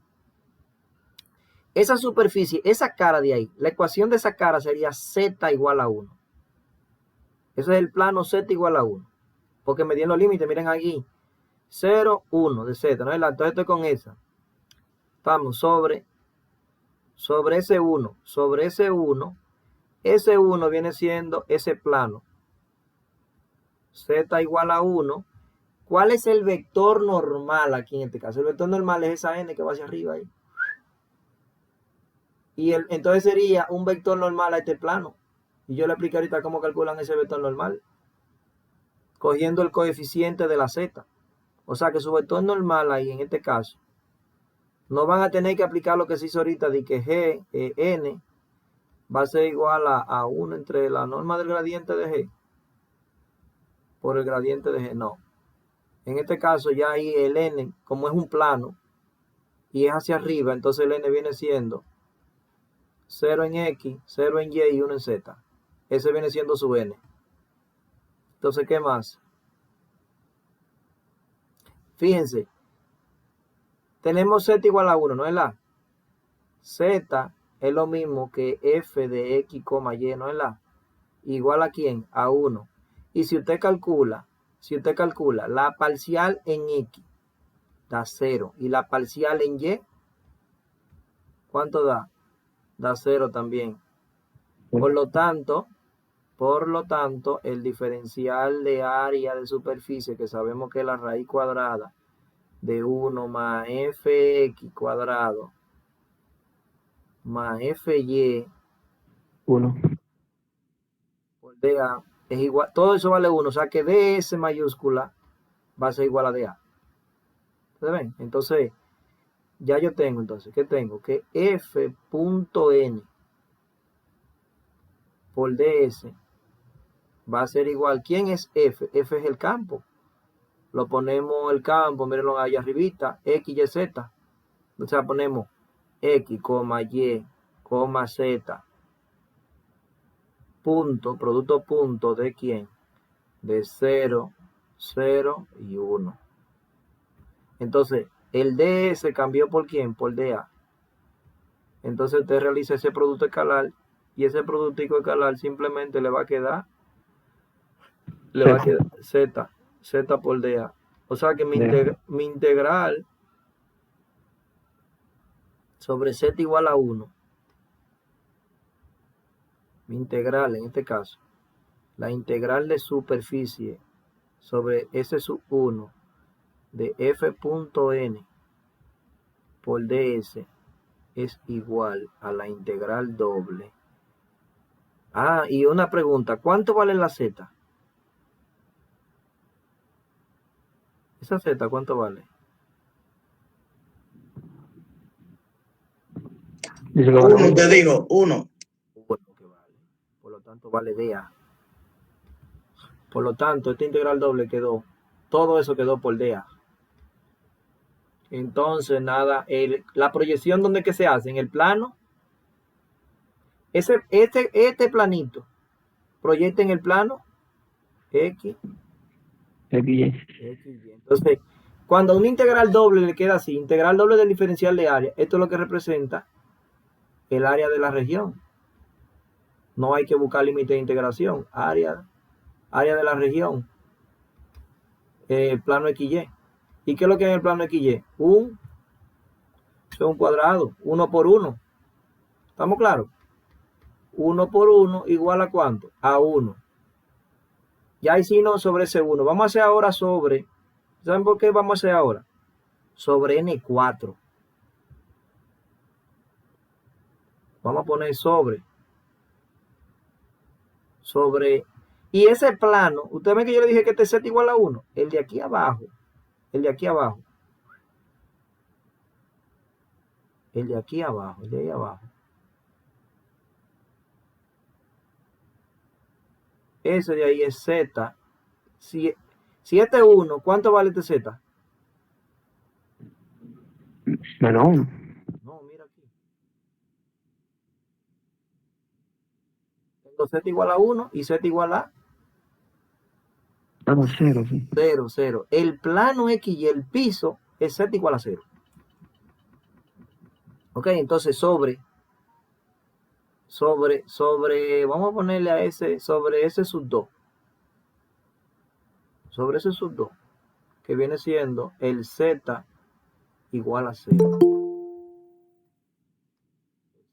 Esa superficie, esa cara de ahí, la ecuación de esa cara sería Z igual a 1. Ese es el plano Z igual a 1. Porque me dieron los límites, miren aquí. 0, 1 de Z, ¿no? Entonces estoy con esa. Estamos sobre ese 1. Sobre ese 1. Ese 1 viene siendo ese plano. Z igual a 1. ¿Cuál es el vector normal aquí en este caso? El vector normal es esa n que va hacia arriba ahí. Y entonces sería un vector normal a este plano. Y yo le explico ahorita cómo calculan ese vector normal. Cogiendo el coeficiente de la z. O sea que su vector normal ahí en este caso. No van a tener que aplicar lo que se hizo ahorita de que g, n, va a ser igual a 1 entre la norma del gradiente de g por el gradiente de g. No. En este caso ya ahí el n, como es un plano y es hacia arriba, entonces el n viene siendo 0 en x, 0 en y y 1 en z. Ese viene siendo su n. Entonces, ¿qué más? Fíjense, tenemos z igual a 1, ¿no es la? Z es lo mismo que f de x, y, ¿no es la? Igual a quién? A 1. Y si usted calcula la parcial en x, da 0. Y la parcial en y, ¿cuánto da? Da 0 también. Por lo tanto, el diferencial de área de superficie, que sabemos que es la raíz cuadrada de 1 más fx cuadrado más fy 1. por dA es igual, todo eso vale 1, o sea que ds mayúscula va a ser igual a dA. ¿Ustedes ven? Entonces, ya yo tengo entonces, ¿qué tengo? Que f.n por ds va a ser igual. ¿Quién es f? F es el campo. Lo ponemos el campo, mírenlo allá arribita, x, y, z. O sea, ponemos X, Y, Z, punto, producto punto de quién, de 0, 0 y 1. Entonces, el DE se cambió por quién, por DA. Entonces usted realiza ese producto escalar y ese productico escalar simplemente le va a quedar Z, Z por DA. O sea que mi integral sobre Z igual a 1, mi integral en este caso, la integral de superficie sobre S sub 1 de f.n por ds es igual a la integral doble. Ah, y una pregunta, ¿cuánto vale la z? ¿Esa z cuánto vale? Uno, te digo, 1. Bueno, que vale. Por lo tanto, vale dA. Por lo tanto, esta integral doble quedó, todo eso quedó por dA. Entonces, nada, la proyección, ¿dónde que se hace? En el plano. Este planito proyecta en el plano X, Y. Entonces, cuando a una integral doble le queda así, integral doble del diferencial de área, esto es lo que representa el área de la región. No hay que buscar límite de integración. Área de la región. Plano XY. ¿Y qué es lo que hay en el plano XY? Un cuadrado, 1 por 1. ¿Estamos claros? 1 por 1 igual a ¿cuánto? A 1. Ya hicimos sobre ese 1. Vamos a hacer ahora sobre, ¿saben por qué vamos a hacer ahora? Sobre N4. Vamos a poner sobre, y ese plano, ustedes ven que yo le dije que este Z igual a 1, el de aquí abajo, el de aquí abajo, el de aquí abajo, el de ahí abajo. Ese de ahí es Z. Si este es 1, ¿cuánto vale este Z? Menos 1. No, mira aquí. Tengo Z igual a 1 y Z igual a 0, sí. 0, 0. El plano X y el piso es Z igual a 0. Ok, entonces sobre, vamos a ponerle a ese, sobre ese sub 2. Sobre ese sub 2, que viene siendo el Z igual a 0.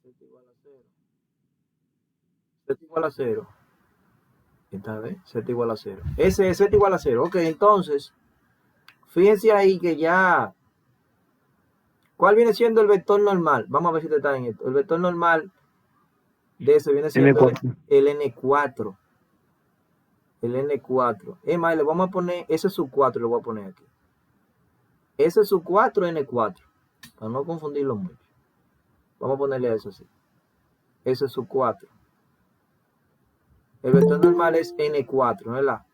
Z igual a 0. Z igual a 0. Esta vez, Z igual a 0. Ese es Z igual a 0. Ok, entonces, fíjense ahí que ya... ¿Cuál viene siendo el vector normal? Vamos a ver si te está en esto. El vector normal de ese viene siendo el N4. El N4. Es más, le vamos a poner ese sub 4, lo voy a poner aquí. Ese sub 4, N4. Para no confundirlo mucho. Vamos a ponerle eso así. Ese sub 4. El vector normal es N4, ¿verdad?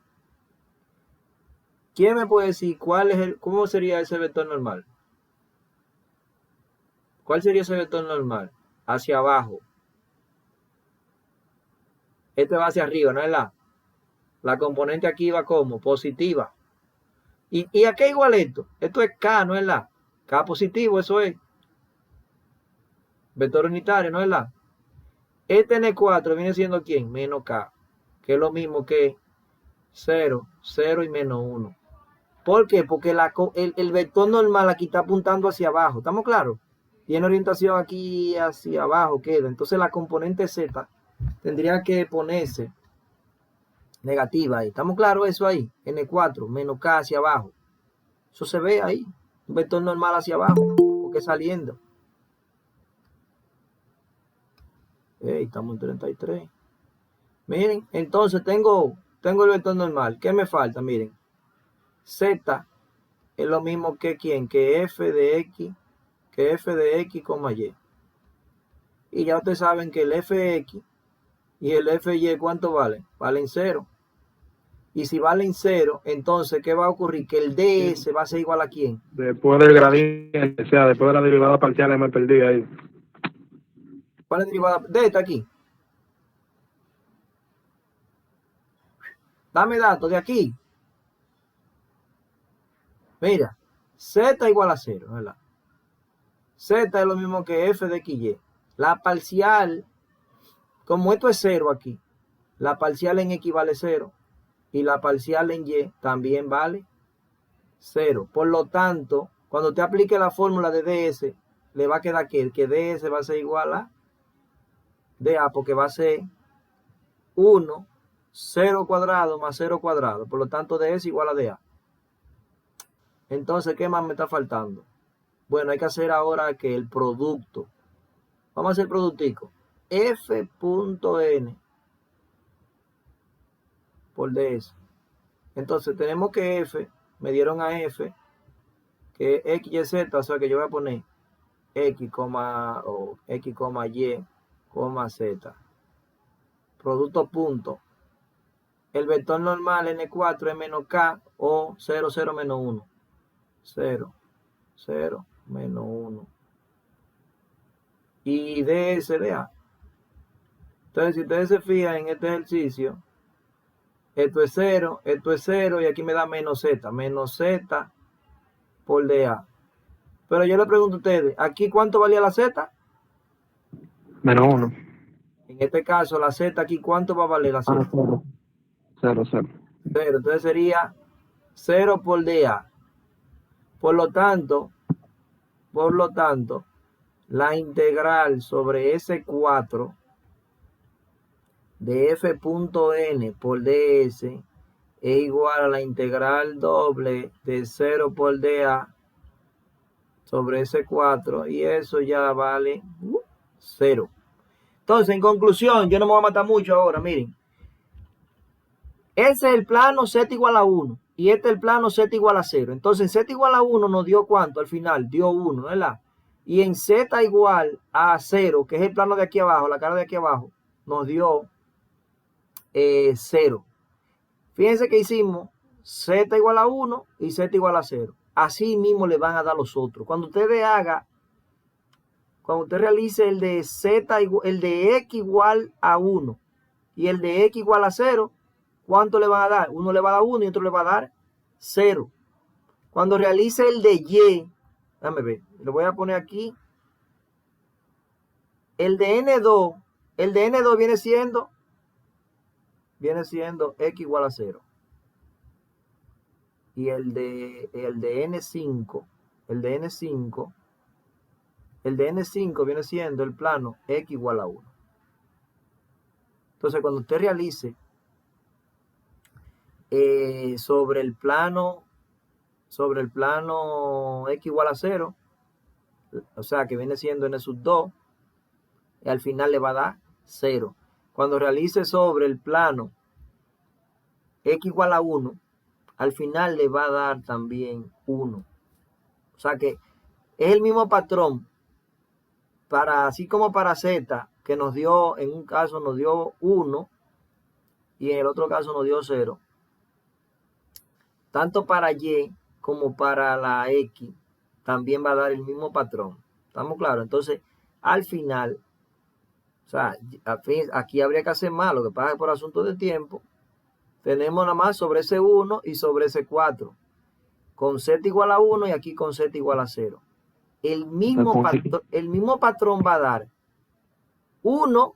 ¿Quién me puede decir cómo sería ese vector normal? ¿Cuál sería ese vector normal? Hacia abajo. Este va hacia arriba, ¿no es la? La componente aquí va como positiva. ¿Y a qué igual esto? Esto es K, ¿no es la? K positivo, eso es. Vector unitario, ¿no es la? Este N4 viene siendo ¿quién? Menos K. Que es lo mismo que 0, 0 y menos 1. ¿Por qué? Porque el vector normal aquí está apuntando hacia abajo. ¿Estamos claros? Tiene orientación aquí hacia abajo, queda. Entonces la componente Z tendría que ponerse negativa ahí. ¿Estamos claros eso ahí? N4 menos K hacia abajo. Eso se ve ahí. Un vector normal hacia abajo. Porque saliendo. Estamos en 33. Miren, entonces tengo el vector normal. ¿Qué me falta? Miren. Z es lo mismo que ¿quién? Que f de x. Que f de x, y. Y ya ustedes saben que el fx y el fy, ¿cuánto vale? Valen 0. Y si valen 0, entonces, ¿qué va a ocurrir? Que el ds va a ser igual a ¿quién? Después del gradiente, o sea, después de la derivada parcial me perdí ahí. ¿Cuál es la derivada? D está aquí. Dame datos de aquí. Mira, z igual a 0, ¿verdad? Z es lo mismo que f de x, y. La parcial, como esto es 0 aquí, la parcial en x vale 0 y la parcial en y también vale 0. Por lo tanto, cuando usted aplique la fórmula de ds, le va a quedar que ds va a ser igual a dA, porque va a ser 1, 0 cuadrado más 0 cuadrado. Por lo tanto, ds igual a dA. Entonces, ¿qué más me está faltando? Bueno, hay que hacer ahora que el producto. Vamos a hacer productico. F.n por ds. Entonces, tenemos que f, me dieron a f, que es x, y, z, o sea que yo voy a poner x, o x, y, z. Producto punto. El vector normal n4 es menos k o 0, 0, menos 1. 0, 0, menos 1. Y ds de A. Entonces, si ustedes se fijan en este ejercicio, esto es 0 y aquí me da menos z por dA. Pero yo le pregunto a ustedes, ¿aquí cuánto valía la z? Menos 1. En este caso, la z aquí, ¿cuánto va a valer la z? 0. 0, 0. 0, entonces sería 0 por dA. Por lo tanto, la integral sobre S4 de f.n por ds es igual a la integral doble de 0 por dA sobre S4, y eso ya vale 0. Entonces, en conclusión, yo no me voy a matar mucho ahora, miren. Ese es el plano z igual a 1 y este es el plano z igual a 0. Entonces, z igual a 1 nos dio ¿cuánto? Al final dio 1, ¿verdad? Y en z igual a 0, que es el plano de aquí abajo, la cara de aquí abajo, nos dio 0. Fíjense que hicimos z igual a 1 y z igual a 0. Así mismo le van a dar los otros. Cuando usted realice el de el de x igual a 1 y el de x igual a 0, ¿cuánto le van a dar? Uno le va a dar 1 y otro le va a dar 0. Cuando realice el de y, déjame ver, lo voy a poner aquí. El de n2 viene siendo x igual a 0. Y el de n5 viene siendo el plano x igual a 1. Entonces, cuando usted realice sobre el plano x igual a 0, o sea que viene siendo n sub 2, y al final le va a dar 0. Cuando realice sobre el plano x igual a 1, al final le va a dar también 1. O sea que es el mismo patrón, así como para z, que nos dio, en un caso nos dio 1 y en el otro caso nos dio 0. Tanto para y como para la x también va a dar el mismo patrón. ¿Estamos claros? Entonces, al final, o sea, aquí habría que hacer más. Lo que pasa es que por asunto de tiempo, tenemos nada más sobre ese 1 y sobre ese 4. Con z igual a 1 y aquí con z igual a 0. El mismo patrón va a dar 1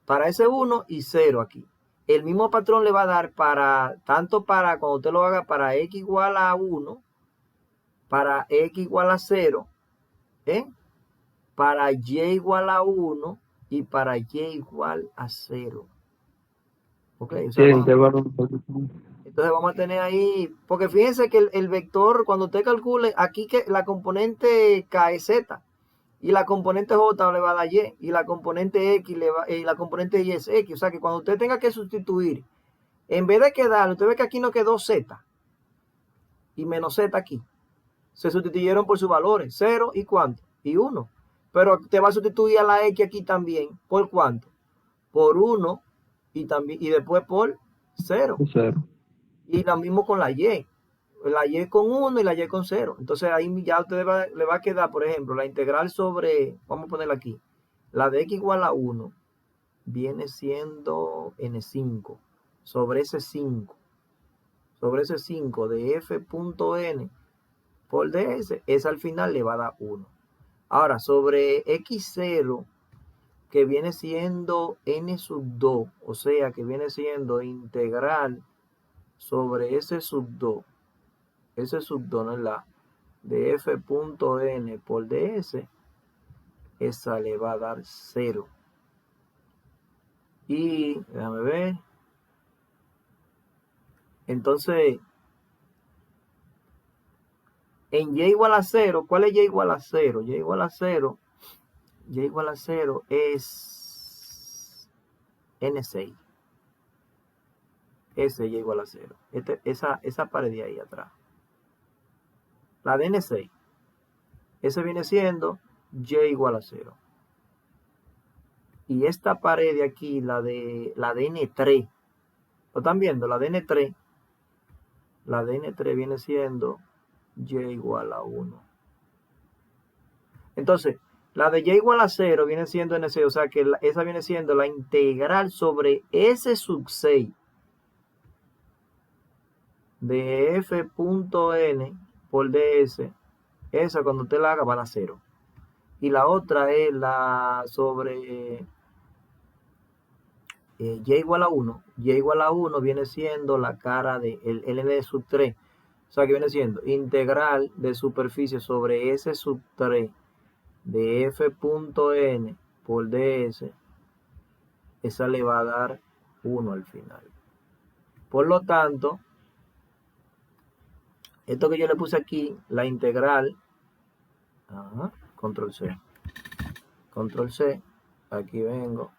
para ese 1 y 0 aquí. El mismo patrón le va a dar tanto para cuando usted lo haga para x igual a 1, para x igual a 0, para y igual a 1 y para y igual a 0. ¿Ok? O sea, entonces vamos a tener ahí, porque fíjense que el vector, cuando usted calcule, aquí que la componente k es z, y la componente j le va a dar y la componente x y la componente y es x. O sea que cuando usted tenga que sustituir, en vez de quedar, usted ve que aquí no quedó z y menos z aquí. Se sustituyeron por sus valores, 0 y cuánto, y 1. Pero te va a sustituir a la x aquí también, ¿por cuánto? Por 1 y después por 0. Y lo mismo con la y con 1 y la y con 0. Entonces ahí ya a usted le va a quedar, por ejemplo, la integral sobre, vamos a ponerla aquí, la de x igual a 1 viene siendo n5 sobre ese 5 de f.n por ds, esa al final le va a dar 1. Ahora, sobre x0, que viene siendo n sub 2, o sea, que viene siendo integral sobre ese sub 2 no es la de f.n por ds, esa le va a dar 0. Y, déjame ver, entonces, en y igual a 0, ¿cuál es y igual a 0? Y igual a 0 es n6. Ese y igual a 0. Esa pared de ahí atrás. La de n6. Ese viene siendo y igual a 0. Y esta pared de aquí, la de n3. ¿Lo están viendo? La de n3. La de n3 viene siendo y igual a 1. Entonces, la de y igual a 0 viene siendo n6. O sea que esa viene siendo la integral sobre s sub 6 de f.n por ds. Esa cuando usted la haga va a dar 0. Y la otra es la sobre y igual a 1. Y igual a 1 viene siendo la cara de el n sub 3. O sea que viene siendo integral de superficie sobre s sub 3 de f.n por ds. Esa le va a dar 1 al final. Por lo tanto, esto que yo le puse aquí, la integral, control C, aquí vengo,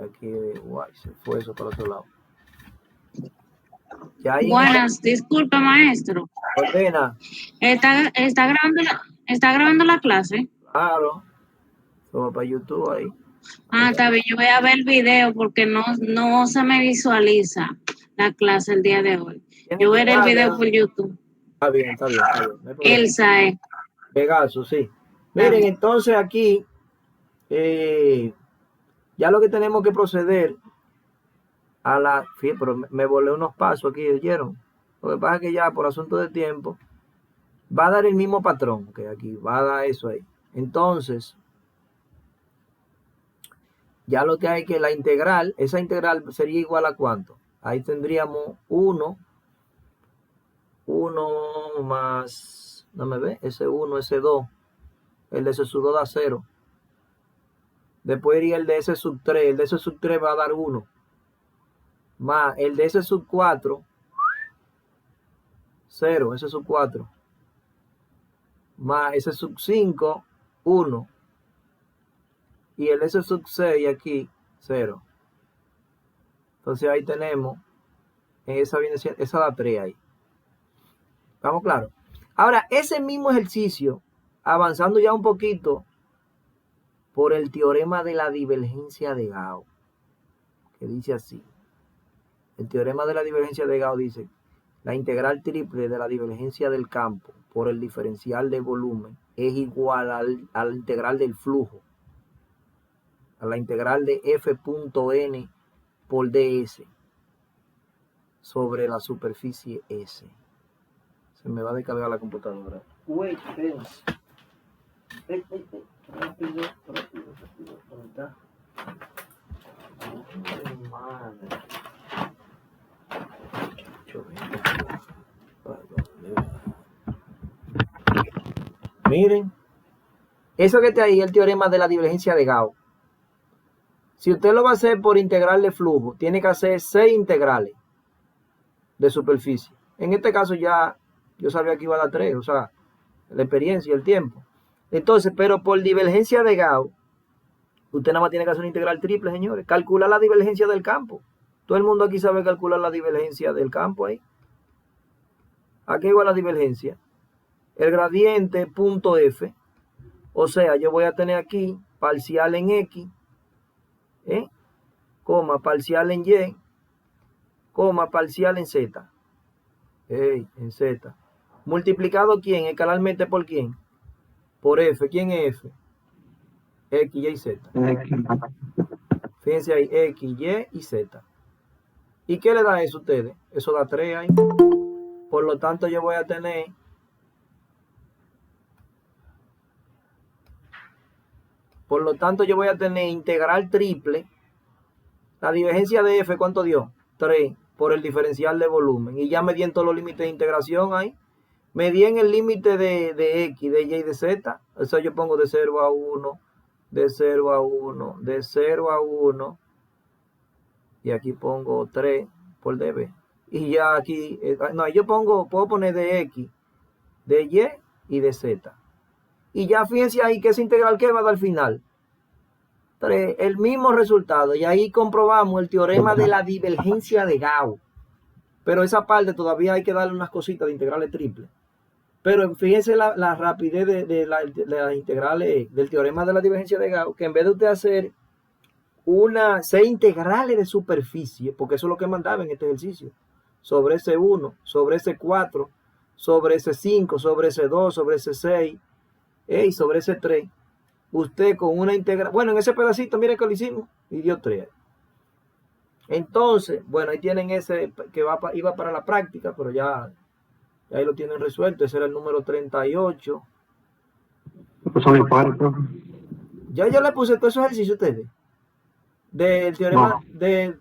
aquí, guay, se fue eso para otro lado. Buenas, disculpe maestro. Ordena. ¿Está grabando la clase? Claro, como para YouTube ahí. Está bien, yo voy a ver el video porque no se me visualiza la clase el día de hoy. Yo veré el video por YouTube. Está bien. No Elsa es. Pegaso, sí. Miren, entonces aquí, ya lo que tenemos que proceder a la... Fíjate, pero me volé unos pasos aquí, ¿oyeron? Lo que pasa es que ya por asunto de tiempo va a dar el mismo patrón que aquí, va a dar eso ahí. Entonces, ya lo que hay que la integral, esa integral sería igual a ¿cuánto? Ahí tendríamos 1 más, no me ve, ese 1, ese 2, el de ese sub 2 da 0. Después iría el de ese sub 3, el de ese sub 3 va a dar 1. Más el de ese sub 4, 0, ese sub 4. Más ese sub 5, 1. Y el de ese sub 6 aquí, 0. Entonces ahí tenemos, esa da 3 ahí. ¿Estamos claros? Ahora, ese mismo ejercicio, avanzando ya un poquito por el teorema de la divergencia de Gauss, que dice así. El teorema de la divergencia de Gauss dice, la integral triple de la divergencia del campo por el diferencial de volumen es igual a la integral del flujo, a la integral de f.n por ds sobre la superficie S. Se me va a descargar la computadora. Wait, espérense. Rápido. ¿Dónde está? Ay, madre. Miren, eso que está ahí es el teorema de la divergencia de Gauss. Si usted lo va a hacer por integral de flujo, tiene que hacer 6 integrales de superficie. En este caso ya yo sabía que iba a dar 3, o sea, la experiencia y el tiempo. Entonces, pero por divergencia de Gauss, usted nada más tiene que hacer una integral triple, señores. Calcular la divergencia del campo. Todo el mundo aquí sabe calcular la divergencia del campo ahí. Aquí igual la divergencia. El gradiente punto F. O sea, yo voy a tener aquí parcial en X, coma, parcial en Y, coma, parcial en Z. En Z. ¿Multiplicado quién? Escalarmente por quién. Por F. ¿Quién es F? X, Y y Z. Fíjense ahí, X, Y y Z. ¿Y qué le da eso a ustedes? Eso da 3 ahí. Por lo tanto, yo voy a tener integral triple. La divergencia de F, ¿cuánto dio? 3 por el diferencial de volumen. Y ya me di en todos los límites de integración ahí. Me di en el límite de X, de Y y de Z. Eso yo pongo de 0 a 1, de 0 a 1, de 0 a 1. Y aquí pongo 3 por dB. Y ya aquí, no, puedo poner de X, de Y y de Z. Y ya fíjense ahí que esa integral que va a dar al final. 3, el mismo resultado. Y ahí comprobamos el teorema de la divergencia de Gauss. Pero esa parte todavía hay que darle unas cositas de integrales triples. Pero fíjense la rapidez de las integrales del teorema de la divergencia de Gauss, que en vez de usted hacer 6 integrales de superficie, porque eso es lo que mandaba en este ejercicio, sobre ese 1, sobre ese 4, sobre ese 5, sobre ese 2, sobre ese 6, y sobre ese 3, usted con una integral, bueno, en ese pedacito, miren que lo hicimos, y dio 3. Entonces, bueno, ahí tienen ese que iba para la práctica, pero ya ahí lo tienen resuelto. Ese era el número 38. Ya yo le puse todos esos ejercicios a ustedes. Del teorema, del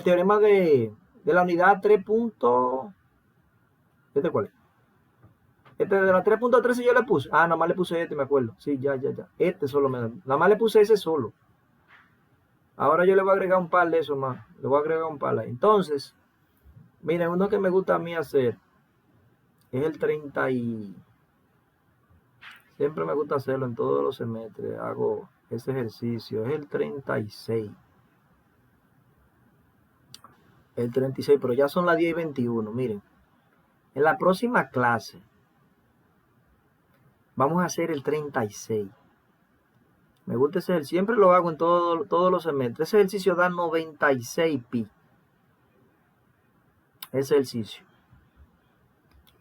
teorema de la unidad 3. ¿Este cuál es? Este de la 3.13 yo le puse. Nada más le puse este, me acuerdo. Sí, ya. Este solo nada más le puse ese solo. Ahora yo le voy a agregar un par de esos más. Le voy a agregar un par ahí. Entonces, miren, uno que me gusta a mí hacer es el 30 y... Siempre me gusta hacerlo en todos los semestres. Hago ese ejercicio. Es el 36. El 36, pero ya son las 10:21. Miren, en la próxima clase vamos a hacer el 36. Me gusta ese ejercicio. Siempre lo hago en todos los semestres. Ese ejercicio da 96 pi. Ese ejercicio.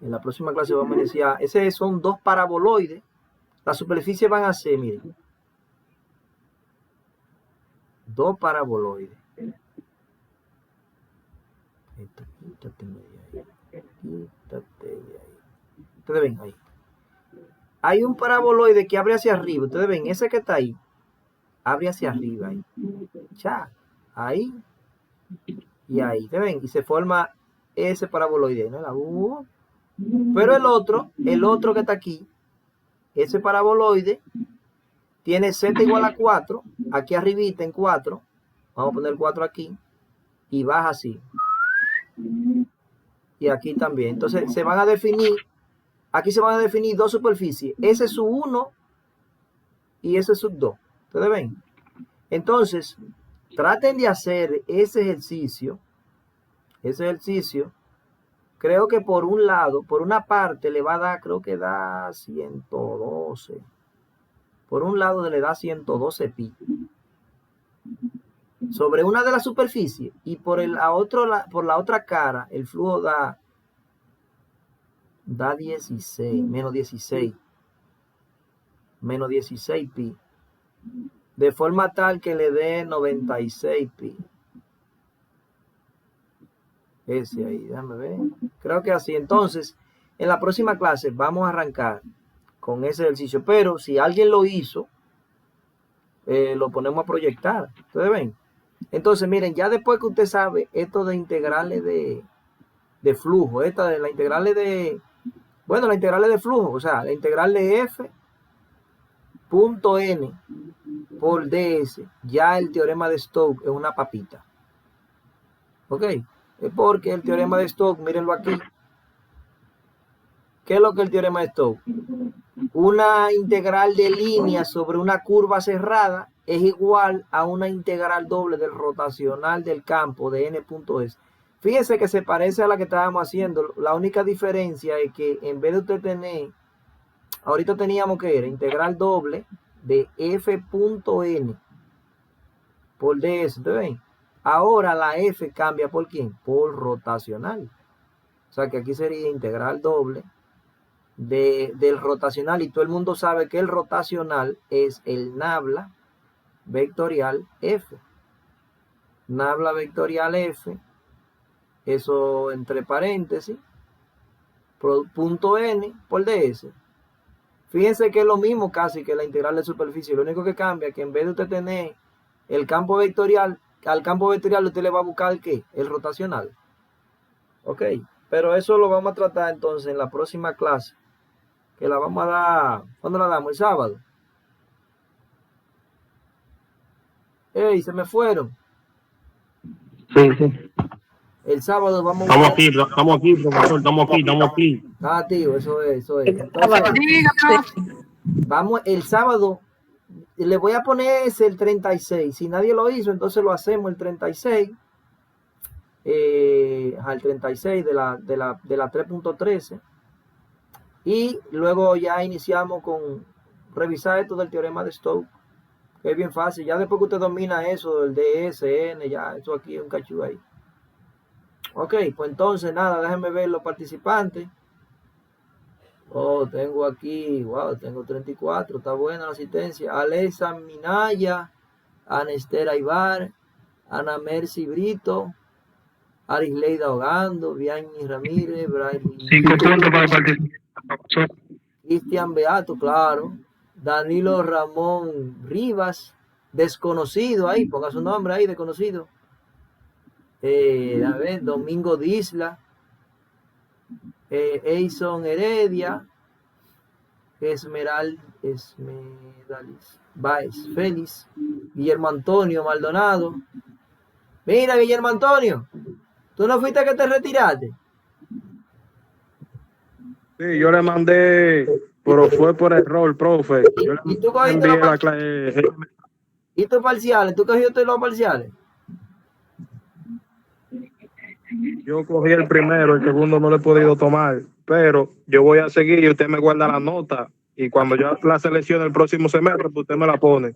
En la próxima clase vamos a iniciar. Ese son 2 paraboloides. Las superficies van a ser, miren, 2 paraboloides. Quítate de ahí. Ustedes ven ahí. Hay un paraboloide que abre hacia arriba. Ustedes ven, ese que está ahí, abre hacia arriba ahí. Ya, ahí y ahí. ¿Ustedes ven? Y se forma ese paraboloide, ¿no? Pero el otro que está aquí, ese paraboloide, tiene z igual a 4, aquí arribita en 4, vamos a poner 4 aquí, y baja así. Y aquí también. Entonces aquí se van a definir 2 superficies. Ese es su 1 y ese es su 2. ¿Ustedes ven? Entonces, traten de hacer ese ejercicio. Creo que por un lado, por una parte le va a dar, creo que da 112. Por un lado le da 112 pi. Sobre una de las superficies. Y por la otra cara, el flujo da 16, menos 16. Menos 16 pi. De forma tal que le dé 96 pi. Ese ahí, déjame ver. Creo que así. Entonces, en la próxima clase vamos a arrancar con ese ejercicio. Pero si alguien lo hizo, lo ponemos a proyectar. ¿Ustedes ven? Entonces, miren, ya después que usted sabe esto de integrales de flujo, esta de las integrales de... Bueno, las integrales de flujo, o sea, la integral de f punto n por ds, ya el teorema de Stokes es una papita. ¿Ok? Porque el teorema de Stokes, mírenlo aquí. ¿Qué es lo que el teorema de Stokes? Una integral de línea sobre una curva cerrada es igual a una integral doble del rotacional del campo de n.s. Fíjense que se parece a la que estábamos haciendo. La única diferencia es que en vez de usted tener, ahorita teníamos que era integral doble de f.n por ds. ¿Ustedes ven? Ahora la f cambia por ¿quién? Por rotacional. O sea que aquí sería integral doble del rotacional, y todo el mundo sabe que el rotacional es el nabla vectorial F. Nabla vectorial F, eso entre paréntesis, punto N por ds. Fíjense que es lo mismo casi que la integral de superficie. Lo único que cambia es que en vez de usted tener el campo vectorial, al campo vectorial usted le va a buscar ¿qué? El rotacional. Ok, pero eso lo vamos a tratar entonces en la próxima clase, que la vamos a dar, ¿cuándo la damos? El sábado. ¡Ey, se me fueron! Sí, sí. El sábado vamos a... Estamos aquí, profesor, estamos aquí. Ah, tío, eso es. Entonces, vamos, el sábado, le voy a poner ese el 36. Si nadie lo hizo, entonces lo hacemos el 36. Al 36 de la 3.13. Y luego ya iniciamos con revisar esto del teorema de Stokes, que es bien fácil. Ya después que usted domina eso, el DSN, ya, eso aquí es un cachú ahí. Ok, pues entonces nada, déjenme ver los participantes. Oh, tengo aquí, wow, tengo 34, está buena la asistencia. Alexa Minaya, Anestera Ibar, Ana Mercy Brito, Arisleida Ogando, Vianney Ramírez, Brian 5 puntos para participar. Cristian Beato, claro. Danilo Ramón Rivas, desconocido ahí, ponga su nombre ahí, desconocido. A ver, Domingo Disla, Eison Heredia, Esmeralda Baez Félix, Guillermo Antonio Maldonado. Mira, Guillermo Antonio, ¿tú no fuiste que te retiraste? Sí, yo le mandé, pero fue por error, profe. ¿Y tú cogiste la clase? ¿Y tus parciales? ¿Tú cogiste los parciales? Yo cogí el primero, el segundo no lo he podido tomar, pero yo voy a seguir y usted me guarda la nota. Y cuando yo la seleccione el próximo semestre, pues usted me la pone.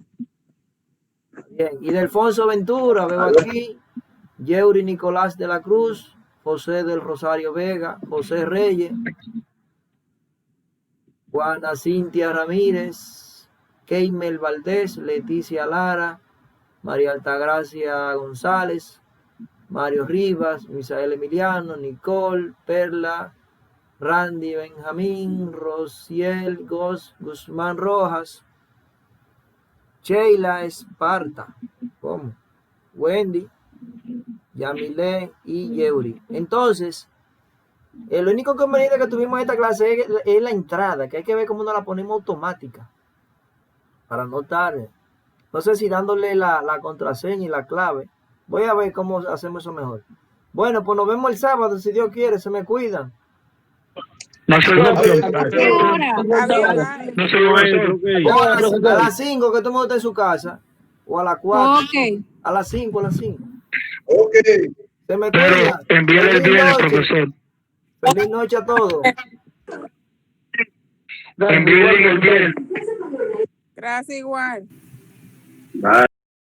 Bien, y de Alfonso Ventura, veo aquí, Yeuri Nicolás de la Cruz, José del Rosario Vega, José Reyes, Juana Cintia Ramírez, Keimel Valdés, Leticia Lara, María Altagracia González, Mario Rivas, Misael Emiliano, Nicole, Perla, Randy Benjamín, Rociel Guzmán Rojas, Sheila Esparta, ¿cómo? Wendy, Yamile y Yeuri. Entonces, el único conveniente que tuvimos en esta clase es la entrada, que hay que ver cómo nos la ponemos automática, para no estar, no sé si dándole la contraseña y la clave. Voy a ver cómo hacemos eso mejor. Bueno, pues nos vemos el sábado, si Dios quiere, se me cuidan. No se lo a las 5 que todo el mundo está en su casa, o a las 4. Okay. A las 5, a las 5. Ok. Se me cuida. Envíale el viernes, profesor. Feliz noche a todos. Envíale el viernes. Gracias igual. Bye.